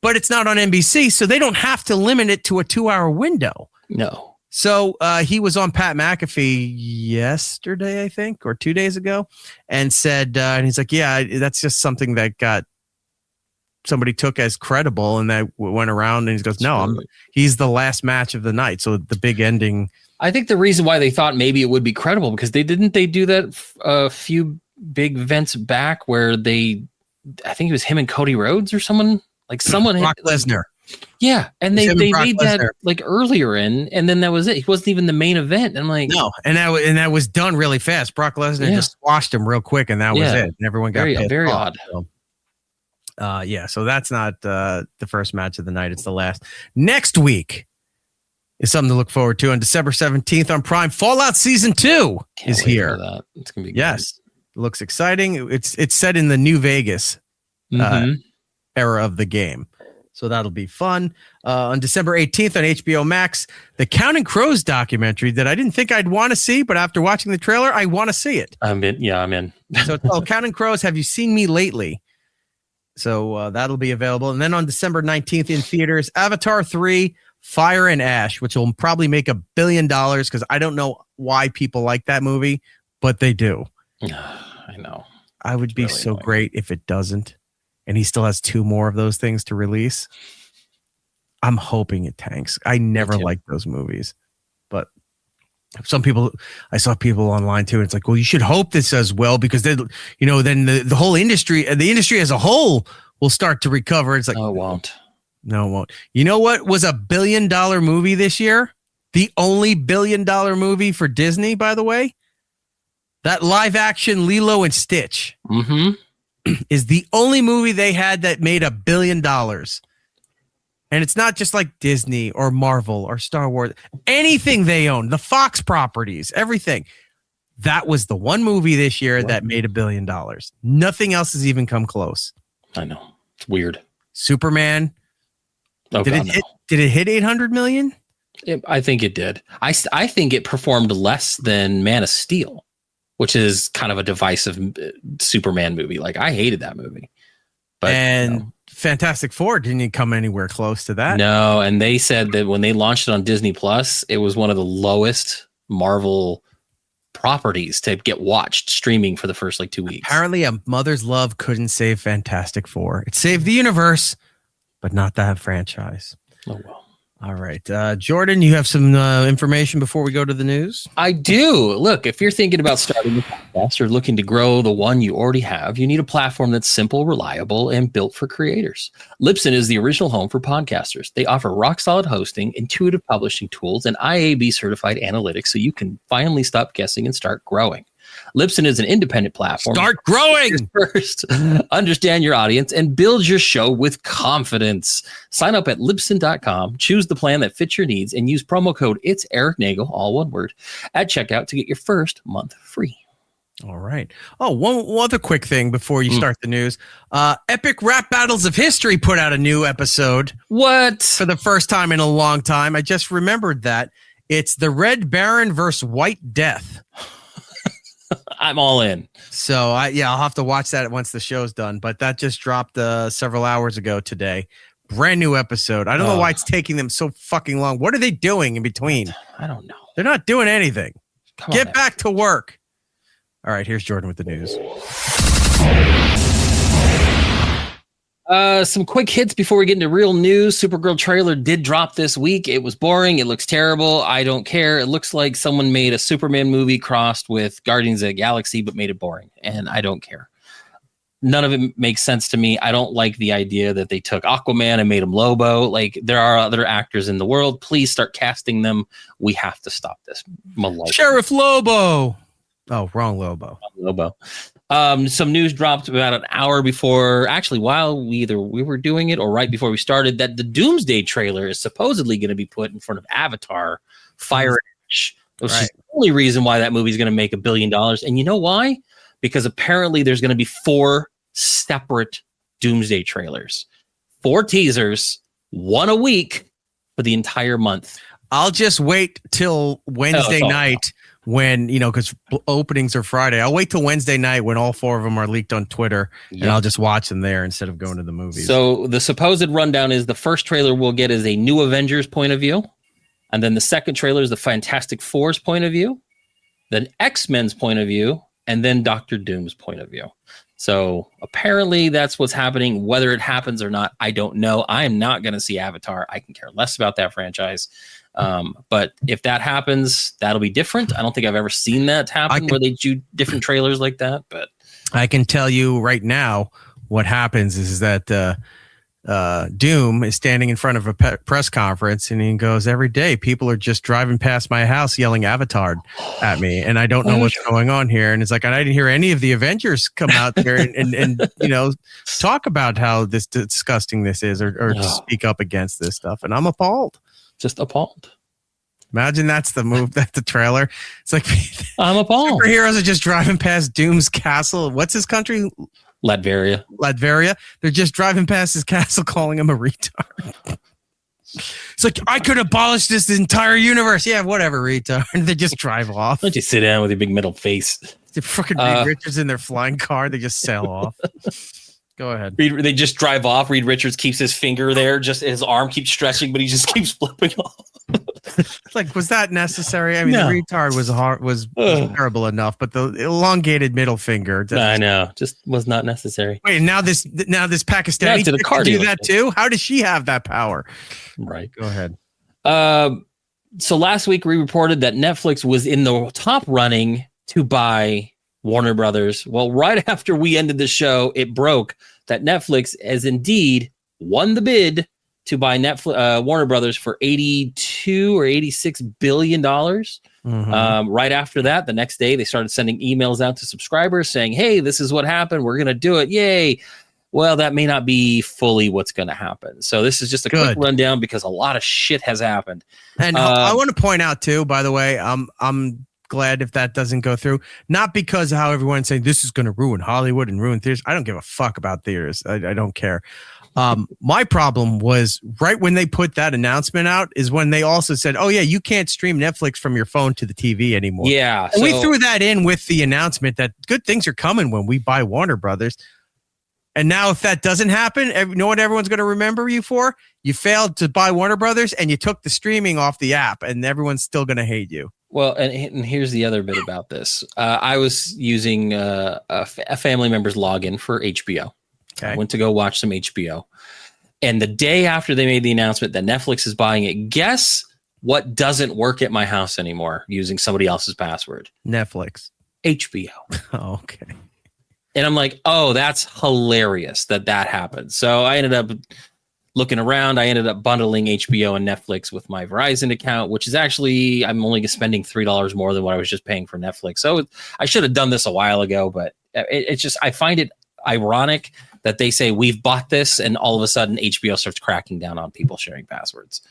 But it's not on NBC, so they don't have to limit it to a 2-hour window. No. So he was on Pat McAfee yesterday, I think, or 2 days ago, and said, and he's like, yeah, that's just something that somebody took as credible, and that went around, and he goes, he's the last match of the night, so the big ending. I think the reason why they thought maybe it would be credible, because they do that a few big events back where I think it was him and Cody Rhodes or someone. Like someone Brock Lesnar. Yeah. And they made that like earlier and then that was it. He wasn't even the main event. I'm like, no. And that was done really fast. Brock Lesnar just squashed him real quick, and that was it. And everyone got very odd. So, so that's not the first match of the night. It's the last. Next week is something to look forward to. On December 17th on Prime, Fallout Season 2 is here. It's gonna be yes. It looks exciting. It's set in the New Vegas era of the game, so that'll be fun. On December 18th on HBO Max, the Counting Crows documentary that I didn't think I'd want to see, but after watching the trailer, I want to see it. I'm in. So it's called Counting Crows, Have You Seen Me Lately? So that'll be available. And then on December 19th in theaters, Avatar 3, Fire and Ash, which will probably make $1 billion, because I don't know why people like that movie, but they do. I know. I would be really so annoying. Great if it doesn't. And he still has 2 more of those things to release. I'm hoping it tanks. I never liked those movies, but I saw people online too. It's like, well, you should hope this does well because then, then the whole industry, the industry as a whole will start to recover. It's like, no, it won't. No, it won't. You know what was a $1 billion movie this year? The only $1 billion movie for Disney, by the way. That live action Lilo and Stitch is the only movie they had that made $1 billion. And it's not just like Disney or Marvel or Star Wars, anything they own, the Fox properties, everything. That was the one movie this year that made $1 billion. Nothing else has even come close. I know. It's weird. Superman. Oh, did it hit 800 million? I think it did. I think it performed less than Man of Steel, which is kind of a divisive Superman movie. Like, I hated that movie. But Fantastic Four didn't come anywhere close to that. No, and they said that when they launched it on Disney Plus, it was one of the lowest Marvel properties to get watched streaming for the first 2 weeks. Apparently, a mother's love couldn't save Fantastic Four. It saved the universe, but not that franchise. Oh, well. All right. Jordan, you have some information before we go to the news? I do. Look, if you're thinking about starting a podcast or looking to grow the one you already have, you need a platform that's simple, reliable, and built for creators. Libsyn is the original home for podcasters. They offer rock-solid hosting, intuitive publishing tools, and IAB-certified analytics so you can finally stop guessing and start growing. Libsyn is an independent platform. Start growing! First, understand your audience and build your show with confidence. Sign up at Libsyn.com, choose the plan that fits your needs, and use promo code It's Eric Nagel, all one word, at checkout to get your first month free. All right. Oh, one other quick thing before you start the news. Epic Rap Battles of History put out a new episode. What? For the first time in a long time. I just remembered that. It's the Red Baron versus White Death. I'm all in. So I'll have to watch that once the show's done. But that just dropped several hours ago today. Brand new episode. I don't know why it's taking them so fucking long. What are they doing in between? I don't know. They're not doing anything. Get back to work. All right, here's Jordan with the news. Some quick hits before we get into real news. Supergirl trailer did drop this week. It was boring. It looks terrible. I don't care. It looks like someone made a Superman movie crossed with Guardians of the Galaxy, but made it boring. And I don't care. None of it makes sense to me. I don't like the idea that they took Aquaman and made him Lobo. Like, there are other actors in the world. Please start casting them. We have to stop this. Sheriff Lobo. Oh, wrong Lobo. Lobo. Some news dropped about an hour before, actually, while we were doing it or right before we started, that the Doomsday trailer is supposedly going to be put in front of Avatar, Fire and Ash, which is the only reason why that movie is going to make $1 billion. And you know why? Because apparently there's going to be 4 separate Doomsday trailers, 4 teasers, 1 a week for the entire month. I'll just wait till Wednesday night. When, because openings are Friday. I'll wait till Wednesday night when all 4 of them are leaked on Twitter, and I'll just watch them there instead of going to the movies. So the supposed rundown is the first trailer we'll get is a new Avengers point of view. And then the second trailer is the Fantastic Four's point of view, then X-Men's point of view, and then Doctor Doom's point of view. So apparently that's what's happening. Whether it happens or not, I don't know. I am not going to see Avatar. I can care less about that franchise. But if that happens, that'll be different. I don't think I've ever seen that happen where they do different trailers like that. But I can tell you right now what happens is that Doom is standing in front of a press conference and he goes, every day people are just driving past my house yelling Avatar at me, and I don't know what's going on here. And it's like, I didn't hear any of the Avengers come out there and talk about how disgusting this is or speak up against this stuff. And I'm appalled. Just appalled. Imagine that's the move, that's the trailer. It's like I'm appalled. Superheroes are just driving past Doom's castle. What's his country? Latveria. They're just driving past his castle calling him a retard. It's like, I could abolish this entire universe. Yeah, whatever, retard. They just drive off. Don't you sit down with your big metal face. They fucking Reed Richards in their flying car. They just sail off. Go ahead. They just drive off. Reed Richards keeps his finger there. Just his arm keeps stretching, but he just keeps flipping off. Like, was that necessary? I mean, the retard was terrible enough, but the elongated middle finger. I know, just was not necessary. Wait, now this Pakistani chick can do that too? How does she have that power? Right. Go ahead. So last week we reported that Netflix was in the top running to buy Warner Brothers. Well, right after we ended the show, it broke that Netflix has indeed won the bid to buy Warner Brothers for $82 or $86 billion. Right after that, the next day, they started sending emails out to subscribers saying, hey, this is what happened. We're going to do it. Yay. Well, that may not be fully what's going to happen. So this is just a quick rundown because a lot of shit has happened. And I want to point out, too, by the way, I'm glad if that doesn't go through. Not because of how everyone's saying this is going to ruin Hollywood and ruin theaters. I don't give a fuck about theaters. I don't care. My problem was right when they put that announcement out is when they also said, oh, yeah, you can't stream Netflix from your phone to the TV anymore. Yeah. And we threw that in with the announcement that good things are coming when we buy Warner Brothers. And now if that doesn't happen, you know what everyone's going to remember you for? You failed to buy Warner Brothers and you took the streaming off the app and everyone's still going to hate you. Well, and here's the other bit about this. I was using a family member's login for HBO. Okay. I went to go watch some HBO. And the day after they made the announcement that Netflix is buying it, guess what doesn't work at my house anymore using somebody else's password? Netflix. HBO. Oh, okay. And I'm like, oh, that's hilarious that happened. So I ended up looking around. I ended up bundling HBO and Netflix with my Verizon account, which is actually, I'm only spending $3 more than what I was just paying for Netflix. So I should have done this a while ago, but it's just, I find it ironic that they say we've bought this and all of a sudden HBO starts cracking down on people sharing passwords.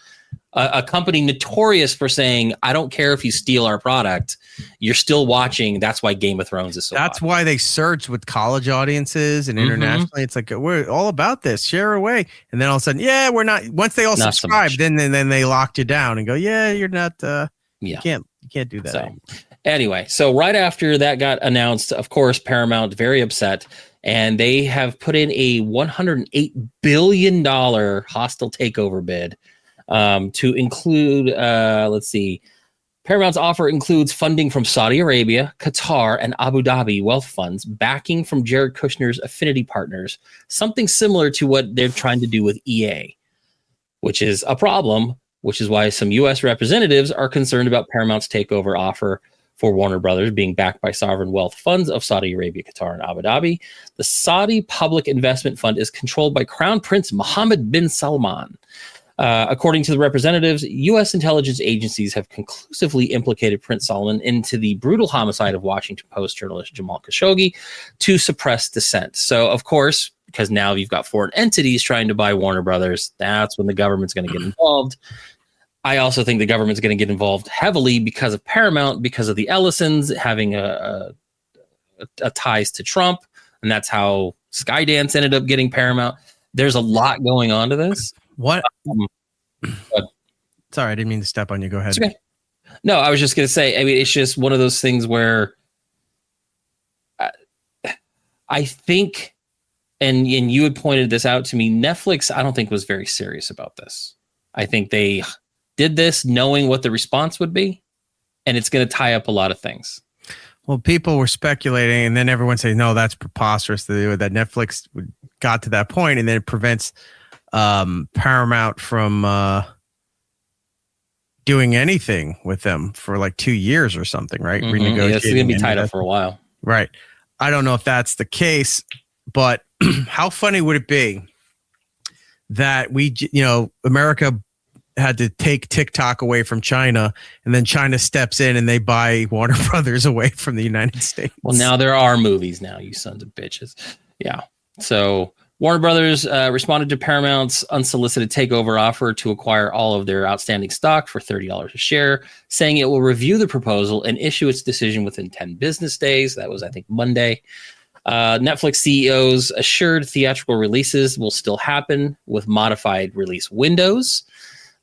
A company notorious for saying, I don't care if you steal our product, you're still watching. That's why Game of Thrones is so That's popular. why they search with college audiences and internationally. It's like, we're all about this, share away. And then all of a sudden, yeah, we're not. Once they all Not subscribe, so then they locked you down and go, yeah, you're not, Yeah. you can't do that. So anyway, so right after that got announced, of course, Paramount very upset. And they have put in a $108 billion hostile takeover bid to include, let's see, Paramount's offer includes funding from Saudi Arabia, Qatar, and Abu Dhabi wealth funds, backing from Jared Kushner's affinity partners, something similar to what they're trying to do with EA, which is a problem, which is why some U.S. representatives are concerned about Paramount's takeover offer for Warner Brothers being backed by sovereign wealth funds of Saudi Arabia, Qatar, and Abu Dhabi. The Saudi Public Investment Fund is controlled by Crown Prince Mohammed bin Salman. According to the representatives, U.S. intelligence agencies have conclusively implicated Prince Salman into the brutal homicide of Washington Post journalist Jamal Khashoggi to suppress dissent. So, of course, because now you've got foreign entities trying to buy Warner Brothers, that's when the government's going to get involved. I also think the government's going to get involved heavily because of Paramount, because of the Ellisons having a ties to Trump, and that's how Skydance ended up getting Paramount. There's a lot going on to this. What? Sorry, I didn't mean to step on you. Go ahead. Okay. No, I was just going to say, I mean, it's just one of those things where I think, and you had pointed this out to me, Netflix, I don't think was very serious about this. I think they did this knowing what the response would be, and it's going to tie up a lot of things. Well, people were speculating, and then everyone saying, no, that's preposterous that Netflix got to that point, and then it prevents Paramount from doing anything with them for like 2 years or something, right? Renegotiating. Yeah, it's going to be tied up for a while. Right. I don't know if that's the case, but how funny would it be that America had to take TikTok away from China, and then China steps in and they buy Warner Brothers away from the United States. Well, now there are movies now, you sons of bitches. Yeah. So Warner Brothers responded to Paramount's unsolicited takeover offer to acquire all of their outstanding stock for $30 a share, saying it will review the proposal and issue its decision within 10 business days. That was, I think, Monday. Netflix CEOs assured theatrical releases will still happen with modified release windows.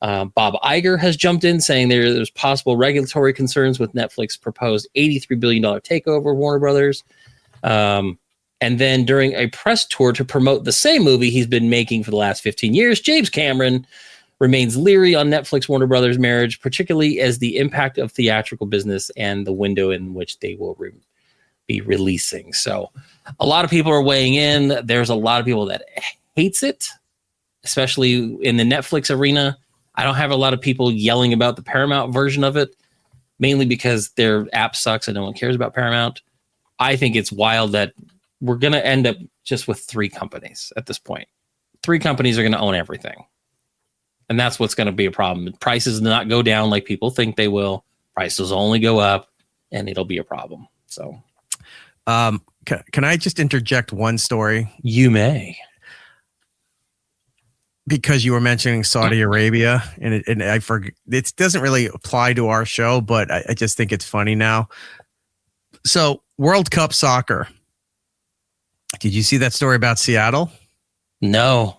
Bob Iger has jumped in saying there's possible regulatory concerns with Netflix's proposed $83 billion takeover of Warner Brothers. And then during a press tour to promote the same movie he's been making for the last 15 years, James Cameron remains leery on Netflix Warner Brothers marriage, particularly as the impact of theatrical business and the window in which they will be releasing. So a lot of people are weighing in. There's a lot of people that hates it, especially in the Netflix arena. I don't have a lot of people yelling about the Paramount version of it, mainly because their app sucks and no one cares about Paramount. I think it's wild that we're going to end up just with 3 companies at this point. 3 companies are going to own everything. And that's what's going to be a problem. Prices will not go down like people think they will. Prices will only go up, and it'll be a problem. So, can I just interject one story? You may. Because you were mentioning Saudi Arabia, and I forget, it doesn't really apply to our show, but I just think it's funny now. So, World Cup soccer. Did you see that story about Seattle? No.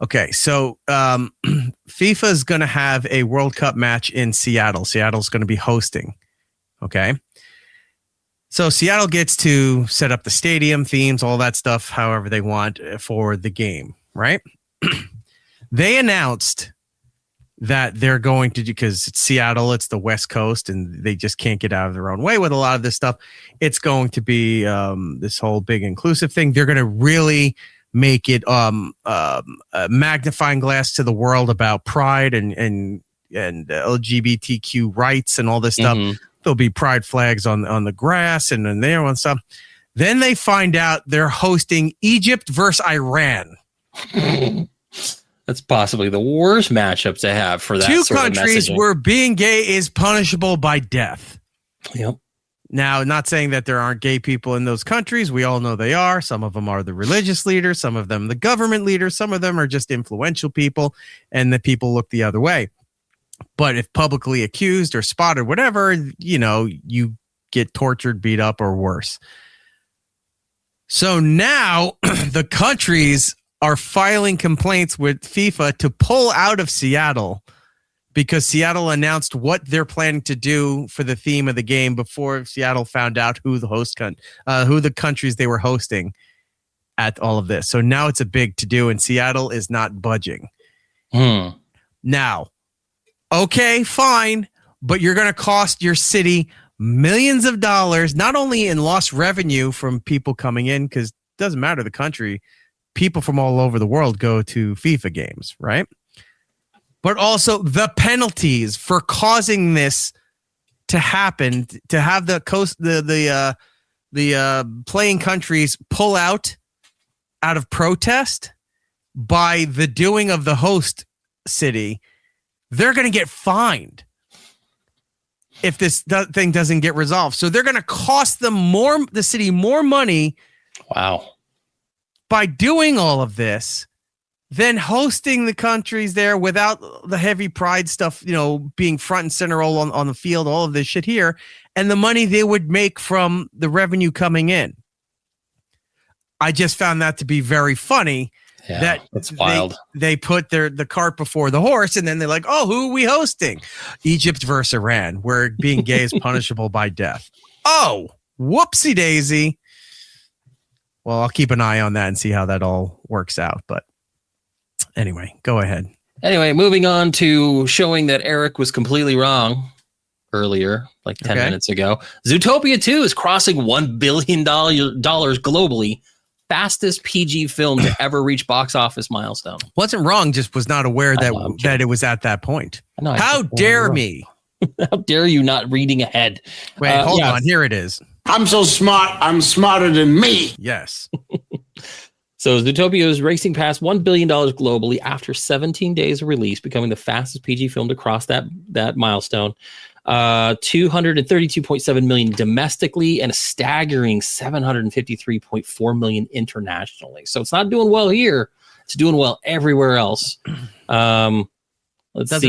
Okay, so FIFA is going to have a World Cup match in Seattle. Seattle's going to be hosting. Okay. So Seattle gets to set up the stadium, themes, all that stuff, however they want for the game, right? They announced that they're going to, because it's Seattle, it's the West Coast, and they just can't get out of their own way with a lot of this stuff. It's going to be this whole big inclusive thing. They're going to really make it a magnifying glass to the world about pride and LGBTQ rights and all this stuff. There'll be pride flags on the grass and there and stuff. Then they find out they're hosting Egypt versus Iran. That's possibly the worst matchup to have for that. 2 sort countries of where being gay is punishable by death. Yep. Now, not saying that there aren't gay people in those countries. We all know they are. Some of them are the religious leaders. Some of them the government leaders. Some of them are just influential people, and the people look the other way. But if publicly accused or spotted, whatever, you get tortured, beat up, or worse. So now the countries are filing complaints with FIFA to pull out of Seattle, because Seattle announced what they're planning to do for the theme of the game before Seattle found out who the countries they were hosting at all of this. So now it's a big to-do, and Seattle is not budging. Now, okay, fine, but you're going to cost your city millions of dollars, not only in lost revenue from people coming in, because it doesn't matter the country, people from all over the world go to FIFA games, right? But also the penalties for causing this to happen, to have the playing countries pull out of protest by the doing of the host city. They're going to get fined if this thing doesn't get resolved. So they're going to cost them the city more money. Wow. By doing all of this, then hosting the countries there without the heavy pride stuff, being front and center all on the field, all of this shit here, and the money they would make from the revenue coming in. I just found that to be very funny. Yeah, that's wild. They put the cart before the horse, and then they're like, oh, who are we hosting? Egypt versus Iran, where being gay is punishable by death. Oh, whoopsie daisy. Well, I'll keep an eye on that and see how that all works out. But anyway, go ahead. Anyway, moving on to showing that Eric was completely wrong earlier, like 10 minutes ago. Zootopia 2 is crossing $1 billion globally. Fastest PG film to ever reach box office milestone. Wasn't wrong, just was not aware that it was at that point. How dare me? How dare you not reading ahead? Wait, hold on. Here it is. I'm so smart, I'm smarter than me. Yes. So Zootopia is racing past $1 billion globally after 17 days of release, becoming the fastest PG film to cross that milestone. 232.7 million domestically and a staggering 753.4 million internationally. So it's not doing well here. It's doing well everywhere else. Doesn't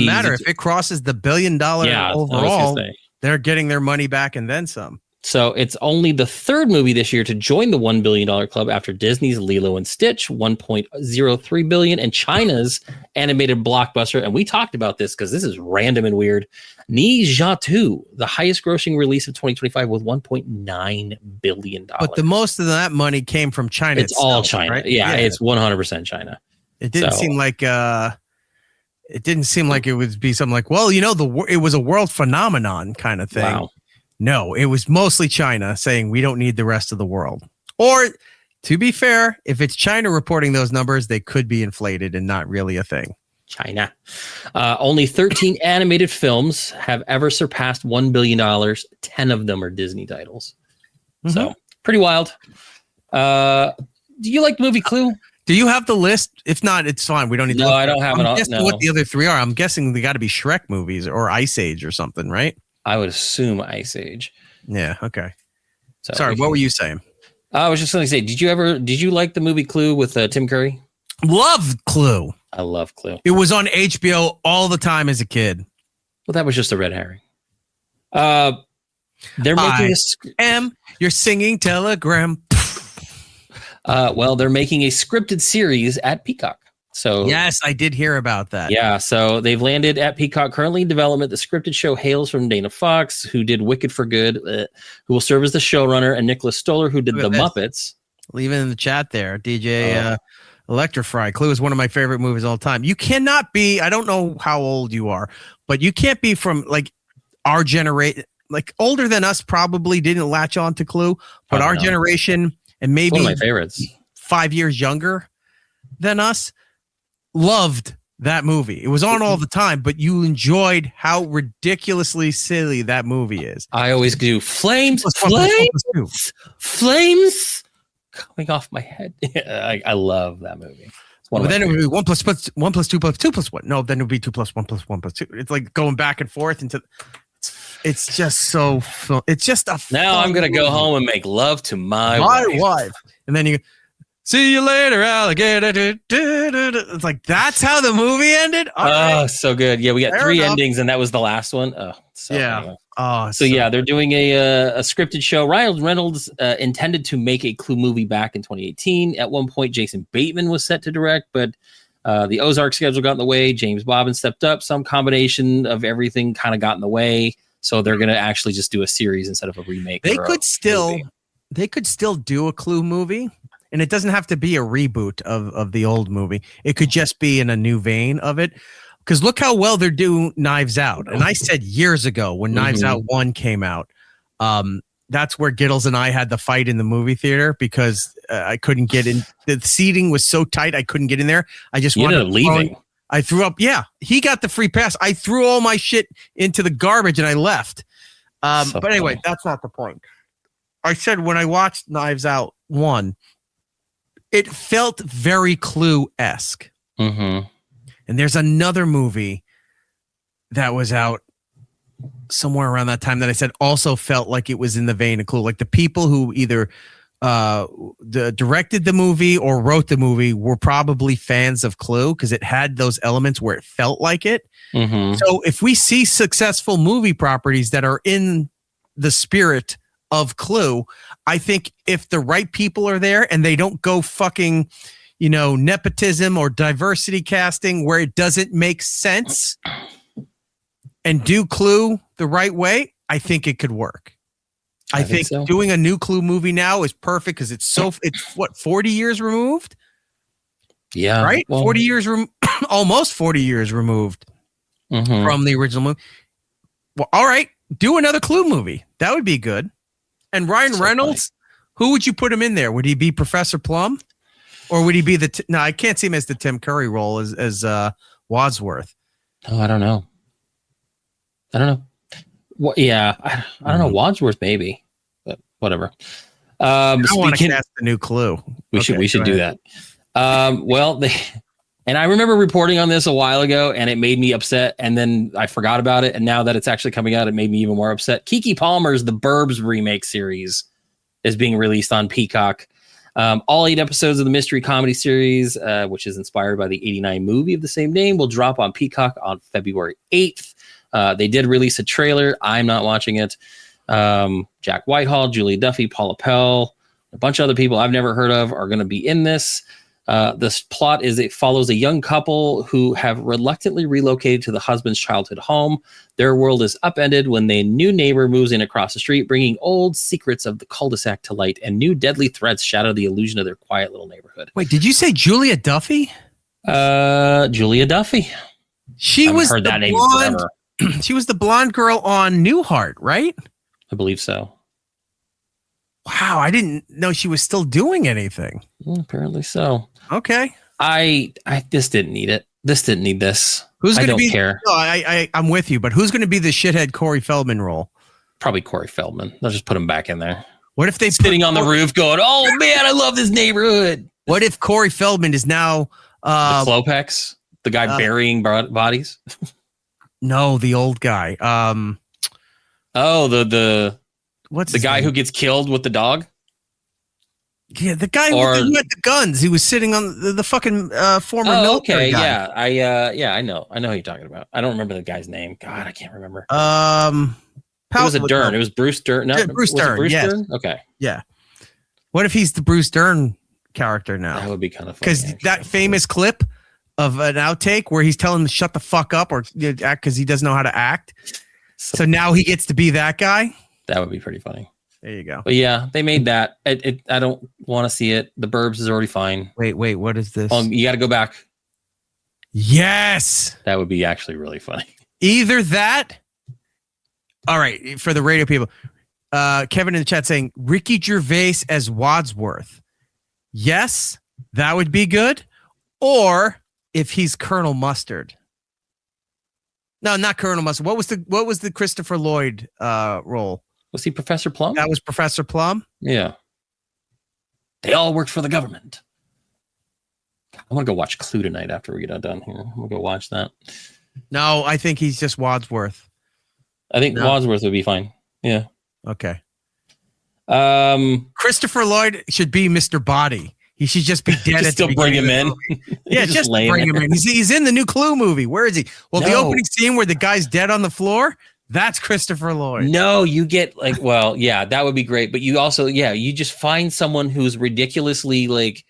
matter if it crosses the $1 billion overall. They're getting their money back and then some. So it's only the 3rd movie this year to join the $1 billion club after Disney's Lilo and Stitch, $1.03 billion, and China's animated blockbuster. And we talked about this because this is random and weird. Ni Jia 2, the highest grossing release of 2025 with $1.9 billion. But the most of that money came from China. It's all China. Right? Yeah, it's 100% China. It didn't seem like it would be something like, well, it was a world phenomenon kind of thing. Wow. No, it was mostly China saying we don't need the rest of the world. Or, to be fair, if it's China reporting those numbers, they could be inflated and not really a thing. China. Only 13 animated films have ever surpassed $1 billion. 10 of them are Disney titles. Mm-hmm. So pretty wild. Do you like the movie Clue? Do you have the list? If not, it's fine. We don't need to. No, I don't have it. I'm guessing what the other three are. I'm guessing they got to be Shrek movies or Ice Age or something, right? I would assume Ice Age. Yeah. Okay. So sorry. What were you saying? I was just going to say, did you like the movie Clue with Tim Curry? Love Clue. I love Clue. It was on HBO all the time as a kid. Well, that was just a red herring. They're making your singing telegram. They're making a scripted series at Peacock. So yes, I did hear about that. Yeah, so they've landed at Peacock, currently in development. The scripted show hails from Dana Fox, who did Wicked for Good, who will serve as the showrunner, and Nicholas Stoller, who did The Muppets. Leave it in the chat there, DJ Electrify. Clue is one of my favorite movies of all time. You cannot be, I don't know how old you are, but you can't be from like our generation, like older than us probably didn't latch on to Clue, but our generation and maybe one of my favorites, 5 years younger than us, loved that movie. It was on all the time, but you enjoyed how ridiculously silly that movie is. I always do flames coming off my head. I love that movie. But then it would be 1 plus 1 plus 2 plus 2 plus 1. No, then it would be 2 plus 1 plus 1 plus 2. It's like going back and forth into. It's just so. It's just a. Now I'm gonna go home and make love to my wife, and then you. See you later, alligator. It's like that's how the movie ended. Oh, so good. Yeah, we got three endings, and that was the last one. Oh, so yeah. Anyway. Oh, so yeah, they're doing a scripted show. Ryan Reynolds intended to make a Clue movie back in 2018. At one point, Jason Bateman was set to direct, but the Ozark schedule got in the way. James Bobbin stepped up. Some combination of everything kind of got in the way. So they're going to actually just do a series instead of a remake. They could still do a Clue movie. And it doesn't have to be a reboot of the old movie. It could just be in a new vein of it. Because look how well they're doing Knives Out. And I said years ago when Knives Out 1 came out, that's where Giddles and I had the fight in the movie theater because I couldn't get in. The seating was so tight, I couldn't get in there. I just wanted to leave. I threw up. Yeah, he got the free pass. I threw all my shit into the garbage and I left. But anyway, that's not the point. I said when I watched Knives Out 1, it felt very Clue-esque. Mm-hmm. And there's another movie that was out somewhere around that time that I said also felt like it was in the vein of Clue. Like the people who either directed the movie or wrote the movie were probably fans of Clue because it had those elements where it felt like it. Mm-hmm. So if we see successful movie properties that are in the spirit of Clue, I think if the right people are there and they don't go fucking, nepotism or diversity casting where it doesn't make sense and do Clue the right way, I think it could work. I think so. Doing a new Clue movie now is perfect because it's 40 years removed? Yeah. Right? Well, 40 years, almost 40 years removed from the original movie. Well, all right. Do another Clue movie. That would be good. And Ryan Reynolds, who would you put him in there? Would he be Professor Plum, or would he be no? I can't see him as the Tim Curry role as Wadsworth. Oh, I don't know. Well, yeah, I don't know. Wadsworth maybe, but whatever. I want to cast the new Clue. We should do that. And I remember reporting on this a while ago, and it made me upset. And then I forgot about it. And now that it's actually coming out, it made me even more upset. Keke Palmer's The Burbs remake series is being released on Peacock. All 8 episodes of the mystery comedy series, which is inspired by the 1989 movie of the same name, will drop on Peacock on February 8th. They did release a trailer. I'm not watching it. Jack Whitehall, Julia Duffy, Paula Pell, a bunch of other people I've never heard of are going to be in this. This plot it follows a young couple who have reluctantly relocated to the husband's childhood home. Their world is upended when the new neighbor moves in across the street, bringing old secrets of the cul-de-sac to light, and new deadly threats shadow the illusion of their quiet little neighborhood. Wait, did you say Julia Duffy? Julia Duffy. She was heard the that name blonde. forever. She was the blonde girl on Newhart, right? I believe so. Wow, I didn't know she was still doing anything. Apparently so. Okay. I just didn't need it. This didn't need this. Who's I going to don't be? care. No, I'm with you, but who's going to be the shithead Corey Feldman role? Probably Corey Feldman. They'll just put him back in there. What if they sitting on the roof going, "Oh man, I love this neighborhood." What if Corey Feldman is now the Klopex, the guy burying bodies? No, the old guy. What's the guy name? who gets killed with the dog? Yeah, the guy who had the guns. He was sitting on the fucking former military guy. I know who you're talking about. I don't remember the guy's name. God, I can't remember. It was a Dern. It was Bruce Dern. No, Bruce Dern. Bruce yes. Dern? Okay. Yeah. What if he's the Bruce Dern character now? That would be kind of funny. Because that famous clip of an outtake where he's telling him to shut the fuck up or act because he doesn't know how to act. So now he gets to be that guy. That would be pretty funny. There you go. But yeah, they made that. I don't want to see it. The Burbs is already fine. Wait, what is this? You got to go back. Yes. That would be actually really funny. Either that. All right. For the radio people, Kevin in the chat saying Ricky Gervais as Wadsworth. Yes, that would be good. Or if he's Colonel Mustard. No, not Colonel Mustard. What was the Christopher Lloyd role? Was he Professor Plum? That was Professor Plum? Yeah. They all worked for the government. I want to go watch Clue tonight after we get done here. I'm going to go watch that. No, I think he's just Wadsworth. I think Wadsworth would be fine. Yeah. Okay. Christopher Lloyd should be Mr. Body. He should just be dead. Just still bring him in. Yeah, just bring him in. He's in the new Clue movie. Where is he? Well, the opening scene where the guy's dead on the floor, that's Christopher Lloyd. No, you get that would be great. But you also, you just find someone who's ridiculously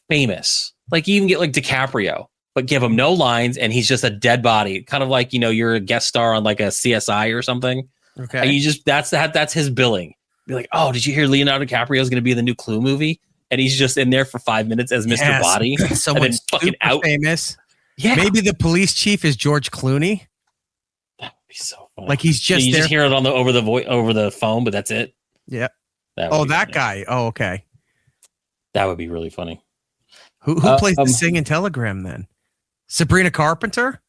famous. Like you even get DiCaprio, but give him no lines and he's just a dead body. Kind of like, you're a guest star on a CSI or something. Okay. And you just, that's his billing. Be like, oh, did you hear Leonardo DiCaprio is going to be in the new Clue movie? And he's just in there for 5 minutes as Mr. Body. Someone's fucking out. Famous. Yeah. Maybe the police chief is George Clooney. That would be so funny. Like he's just you there. Just hear it on over the phone, but that's it. Yeah. That guy. Oh, okay. That would be really funny. Who plays the singing telegram then? Sabrina Carpenter?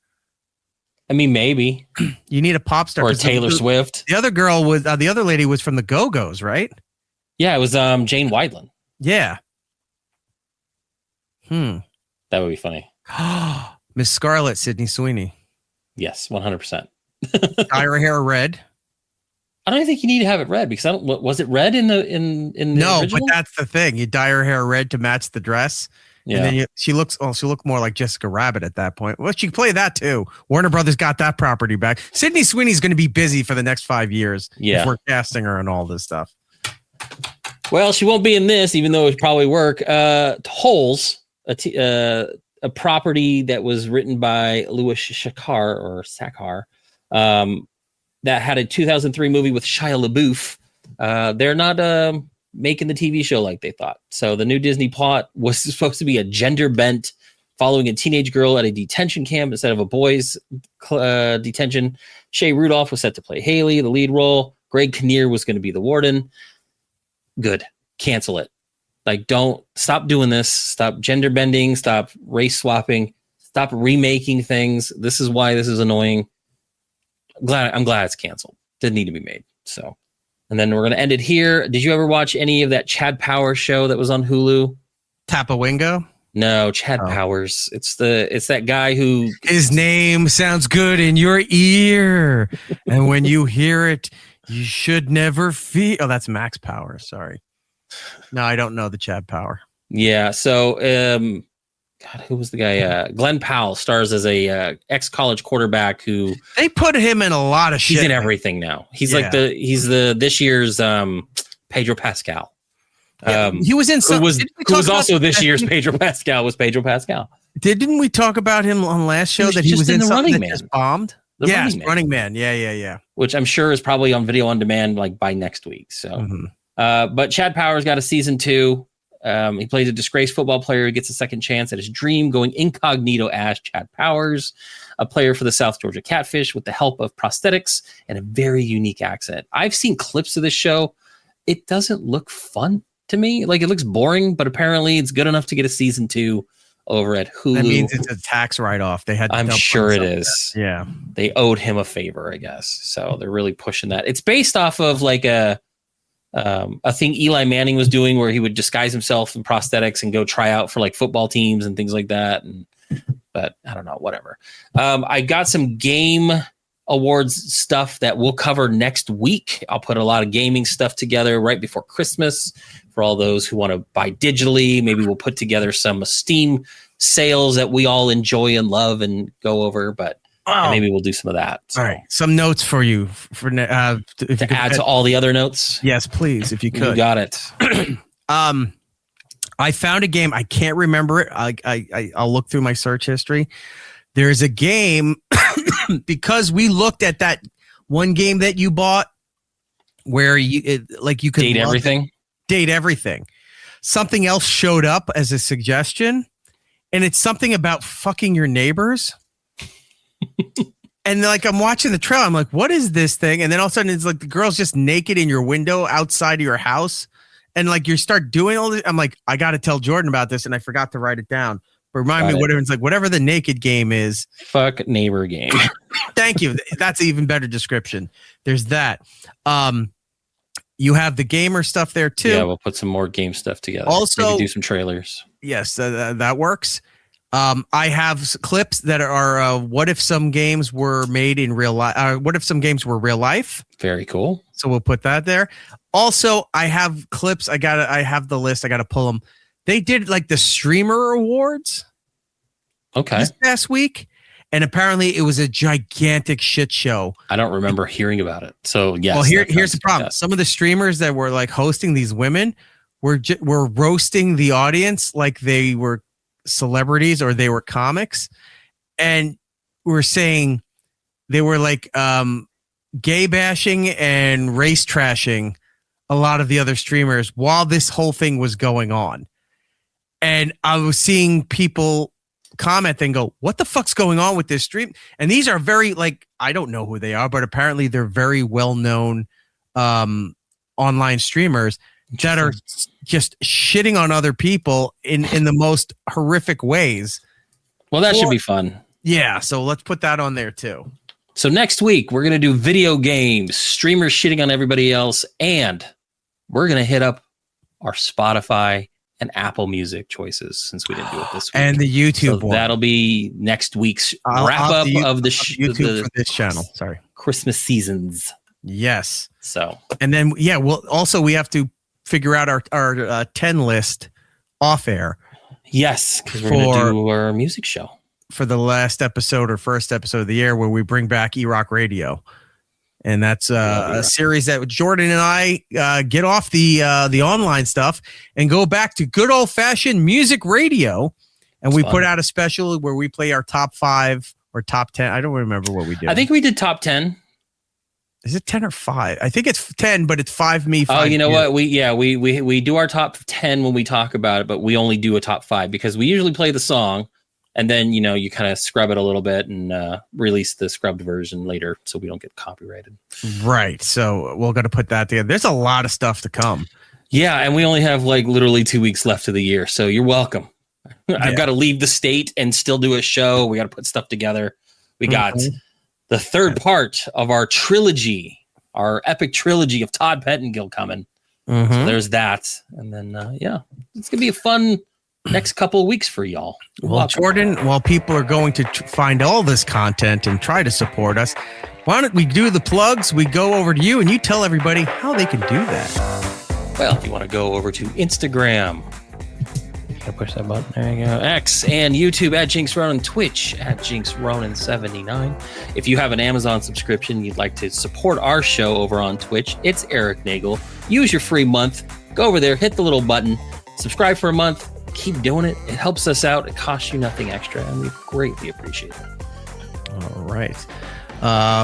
I mean, maybe. You need a pop star. Or Taylor Swift. The other girl was the other lady was from the Go-Go's, right? Yeah, it was Jane Wiedlin. Yeah. That would be funny. Miss Scarlet, Sydney Sweeney. Yes, 100%. Dye her hair red. I don't think you need to have it red because was it red in the No, original? but that's the thing. You dye her hair red to match the dress. Yeah. And then she looked more like Jessica Rabbit at that point. Well, she could play that too. Warner Brothers got that property back. Sydney Sweeney's going to be busy for the next 5 years. Yeah. If we're casting her and all this stuff. Well, she won't be in this, even though it would probably work. Holes, a property that was written by Louis Sakhar, that had a 2003 movie with Shia LaBeouf. They're not making the TV show like they thought. So the new Disney plot was supposed to be a gender bent, following a teenage girl at a detention camp instead of a boys' detention. Shea Rudolph was set to play Haley, the lead role. Greg Kinnear was going to be the warden. Good. Cancel it. Don't stop doing this. Stop gender bending. Stop race swapping. Stop remaking things. This is why this is annoying. I'm glad it's canceled. Didn't need to be made. So, and then we're going to end it here. Did you ever watch any of that Chad Powers show that was on Hulu? Tapawingo? No, Chad Powers. It's that guy who his name sounds good in your ear, and when you hear it, you should never feel. Oh, that's Max Power. Sorry. No, I don't know the Chad Power. Yeah. So, God, who was the guy? Glenn Powell stars as a ex-college quarterback who they put him in a lot of shit. He's in everything now. He's this year's Pedro Pascal. He was in some. Who was also this year's Pedro Pascal was Pedro Pascal. Didn't we talk about him on last show that he was in the something Running that Man. just bombed? Yes, Running Man. Yeah. Which I'm sure is probably on video on demand by next week. So, but Chad Powers got a season 2. He plays a disgraced football player who gets a second chance at his dream, going incognito as Chad Powers, a player for the South Georgia Catfish with the help of prosthetics and a very unique accent. I've seen clips of this show. It doesn't look fun to me. It looks boring, but apparently it's good enough to get a season 2. over at Hulu. That means it's a tax write-off. They had. To I'm dump sure it on is. that. Yeah. They owed him a favor, I guess. So they're really pushing that. It's based off of like a thing Eli Manning was doing where he would disguise himself in prosthetics and go try out for like football teams and things like that. But I don't know, whatever. I got some game awards stuff that we'll cover next week. I'll put a lot of gaming stuff together right before Christmas for all those who want to buy digitally. Maybe we'll put together some Steam sales that we all enjoy and love and go over, but and maybe we'll do some of that. So. All right. Some notes for you to add to all the other notes. Yes, please, if you could. You got it. I found a game. I can't remember it. I'll look through my search history. There's a game because we looked at that one game that you bought where you could date everything. Date everything. Something else showed up as a suggestion, and it's something about fucking your neighbors. And like I'm watching the trailer, I'm like, what is this thing? And then all of a sudden it's like the girl's just naked in your window outside of your house. And like you start doing all this. I'm like, I got to tell Jordan about this, and I forgot to write it down. But remind me, whatever the naked game is. Fuck neighbor game. Thank you. That's an even better description. There's that. You have the gamer stuff there too. Yeah, we'll put some more game stuff together. Also, maybe do some trailers. Yes, that works. I have clips that are what if some games were made in real life? What if some games were real life? Very cool. So we'll put that there. Also, I have clips. I have the list. I got to pull them. They did like the streamer awards. Okay. This past week, and apparently it was a gigantic shit show. I don't remember hearing about it. So yes. Well, here's the problem. Some of the streamers that were like hosting these women were roasting the audience like they were celebrities or they were comics, and we're saying they were like gay bashing and race trashing a lot of the other streamers while this whole thing was going on. And I was seeing people comment and go, what the fuck's going on with this stream? And these are very like, I don't know who they are, but apparently they're very well-known online streamers that are just shitting on other people in the most horrific ways. Well, that should be fun. Yeah, so let's put that on there too. So next week, we're going to do video games, streamers shitting on everybody else, and we're going to hit up our Spotify and Apple Music choices since we didn't do it this week. And the YouTube one. That'll be next week's wrap-up of the YouTube for this channel. Sorry. Christmas seasons. Yes. So. And then, yeah, well, also we have to figure out our 10 list off air. Yes, because we're going to do our music show. For the last episode or first episode of the year where we bring back E-Rock Radio. And that's a series that Jordan and I get off the online stuff and go back to good old-fashioned music radio. And we put out a special where we play our top 5 or top 10. I don't remember what we did. I think we did top 10. Is it 10 or 5? I think it's 10, but it's 5 me, 5 Oh, you know you. what? We do our top 10 when we talk about it, but we only do a top 5 because we usually play the song. And then, you kind of scrub it a little bit and release the scrubbed version later so we don't get copyrighted. Right. So we're going to put that together. There's a lot of stuff to come. Yeah. And we only have like literally 2 weeks left of the year. So you're welcome. I've got to leave the state and still do a show. We got to put stuff together. We got the third part of our trilogy, our epic trilogy of Todd Pettengill coming. So there's that. And then, it's going to be a fun next couple of weeks for y'all. Well, Jordan, while people are going to find all this content and try to support us, why don't we do the plugs? We go over to you and you tell everybody how they can do that. Well, if you want to go over to Instagram, push that button. There you go. X and YouTube at Jinx Ronan, Twitch at Jinx Ronan 79. If you have an Amazon subscription, you'd like to support our show over on Twitch, it's Eric Nagel. Use your free month. Go over there, hit the little button, subscribe for a month. Keep doing it. It helps us out. It costs you nothing extra, and we greatly appreciate it. All right.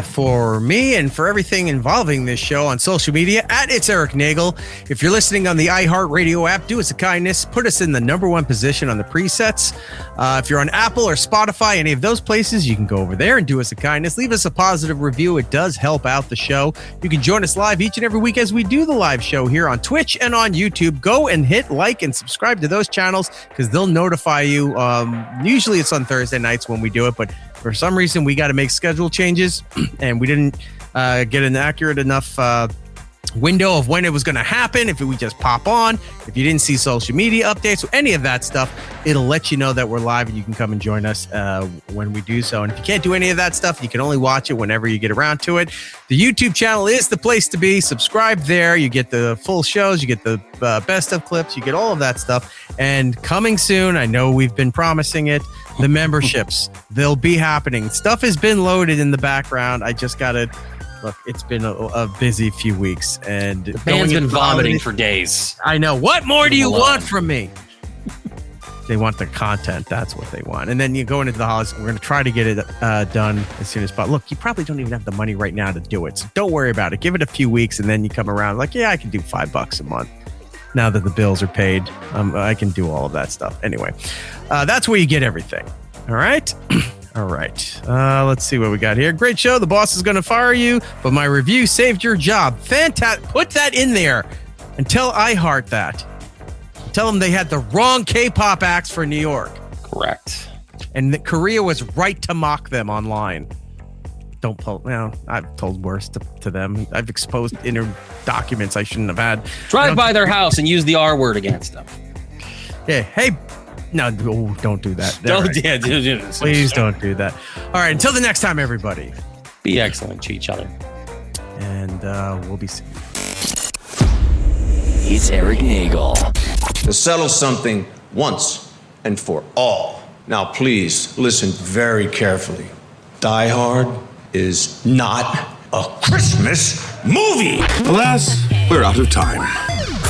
For me and for everything involving this show on social media, at It's Eric Nagel. If you're listening on the iHeartRadio app, do us a kindness. Put us in the #1 position on the presets. If you're on Apple or Spotify, any of those places, you can go over there and do us a kindness. Leave us a positive review. It does help out the show. You can join us live each and every week as we do the live show here on Twitch and on YouTube. Go and hit like and subscribe to those channels because they'll notify you. Usually it's on Thursday nights when we do it, but for some reason, we got to make schedule changes, and we didn't get an accurate enough window of when it was going to happen. If we just pop on, if you didn't see social media updates or any of that stuff, it'll let you know that we're live, and you can come and join us when we do so. And if you can't do any of that stuff, you can only watch it whenever you get around to it. The YouTube channel is the place to be. Subscribe there. You get the full shows. You get the best of clips. You get all of that stuff. And coming soon, I know we've been promising it, the memberships, they'll be happening. Stuff has been loaded in the background. I just got to look. It's been a busy few weeks, and the band's been vomiting for days. I know. What more do you want from me? They want the content. That's what they want. And then you go into the holidays. We're going to try to get it done as soon as possible. Look, you probably don't even have the money right now to do it, so don't worry about it. Give it a few weeks, and then you come around like, yeah, I can do $5 a month. Now that the bills are paid, I can do all of that stuff. Anyway, that's where you get everything. All right. All right. Let's see what we got here. Great show. The boss is going to fire you, but my review saved your job. Fantastic. Put that in there and tell iHeart that. Tell them they had the wrong K-pop acts for New York. Correct. And that Korea was right to mock them online. Don't pull. Well, I've told worse to them. I've exposed inner documents I shouldn't have had. Drive by their house and use the R word against them. Yeah. Hey. No, don't do that. Please don't do that. All right. Until the next time, everybody. Be excellent to each other. And we'll be seeing you. It's Eric Nagel. To settle something once and for all. Now, please listen very carefully. Die Hard is not a Christmas movie. Alas, we're out of time.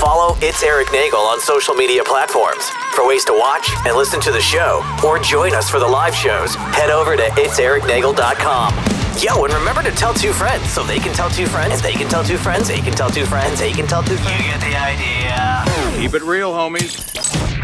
Follow It's Eric Nagel on social media platforms. For ways to watch and listen to the show, or join us for the live shows, head over to itsericnagel.com. Yo, and remember to tell 2 friends so they can tell 2 friends, and they can tell 2 friends, they can tell 2 friends, they can tell 2 friends. You get the idea. Keep it real, homies.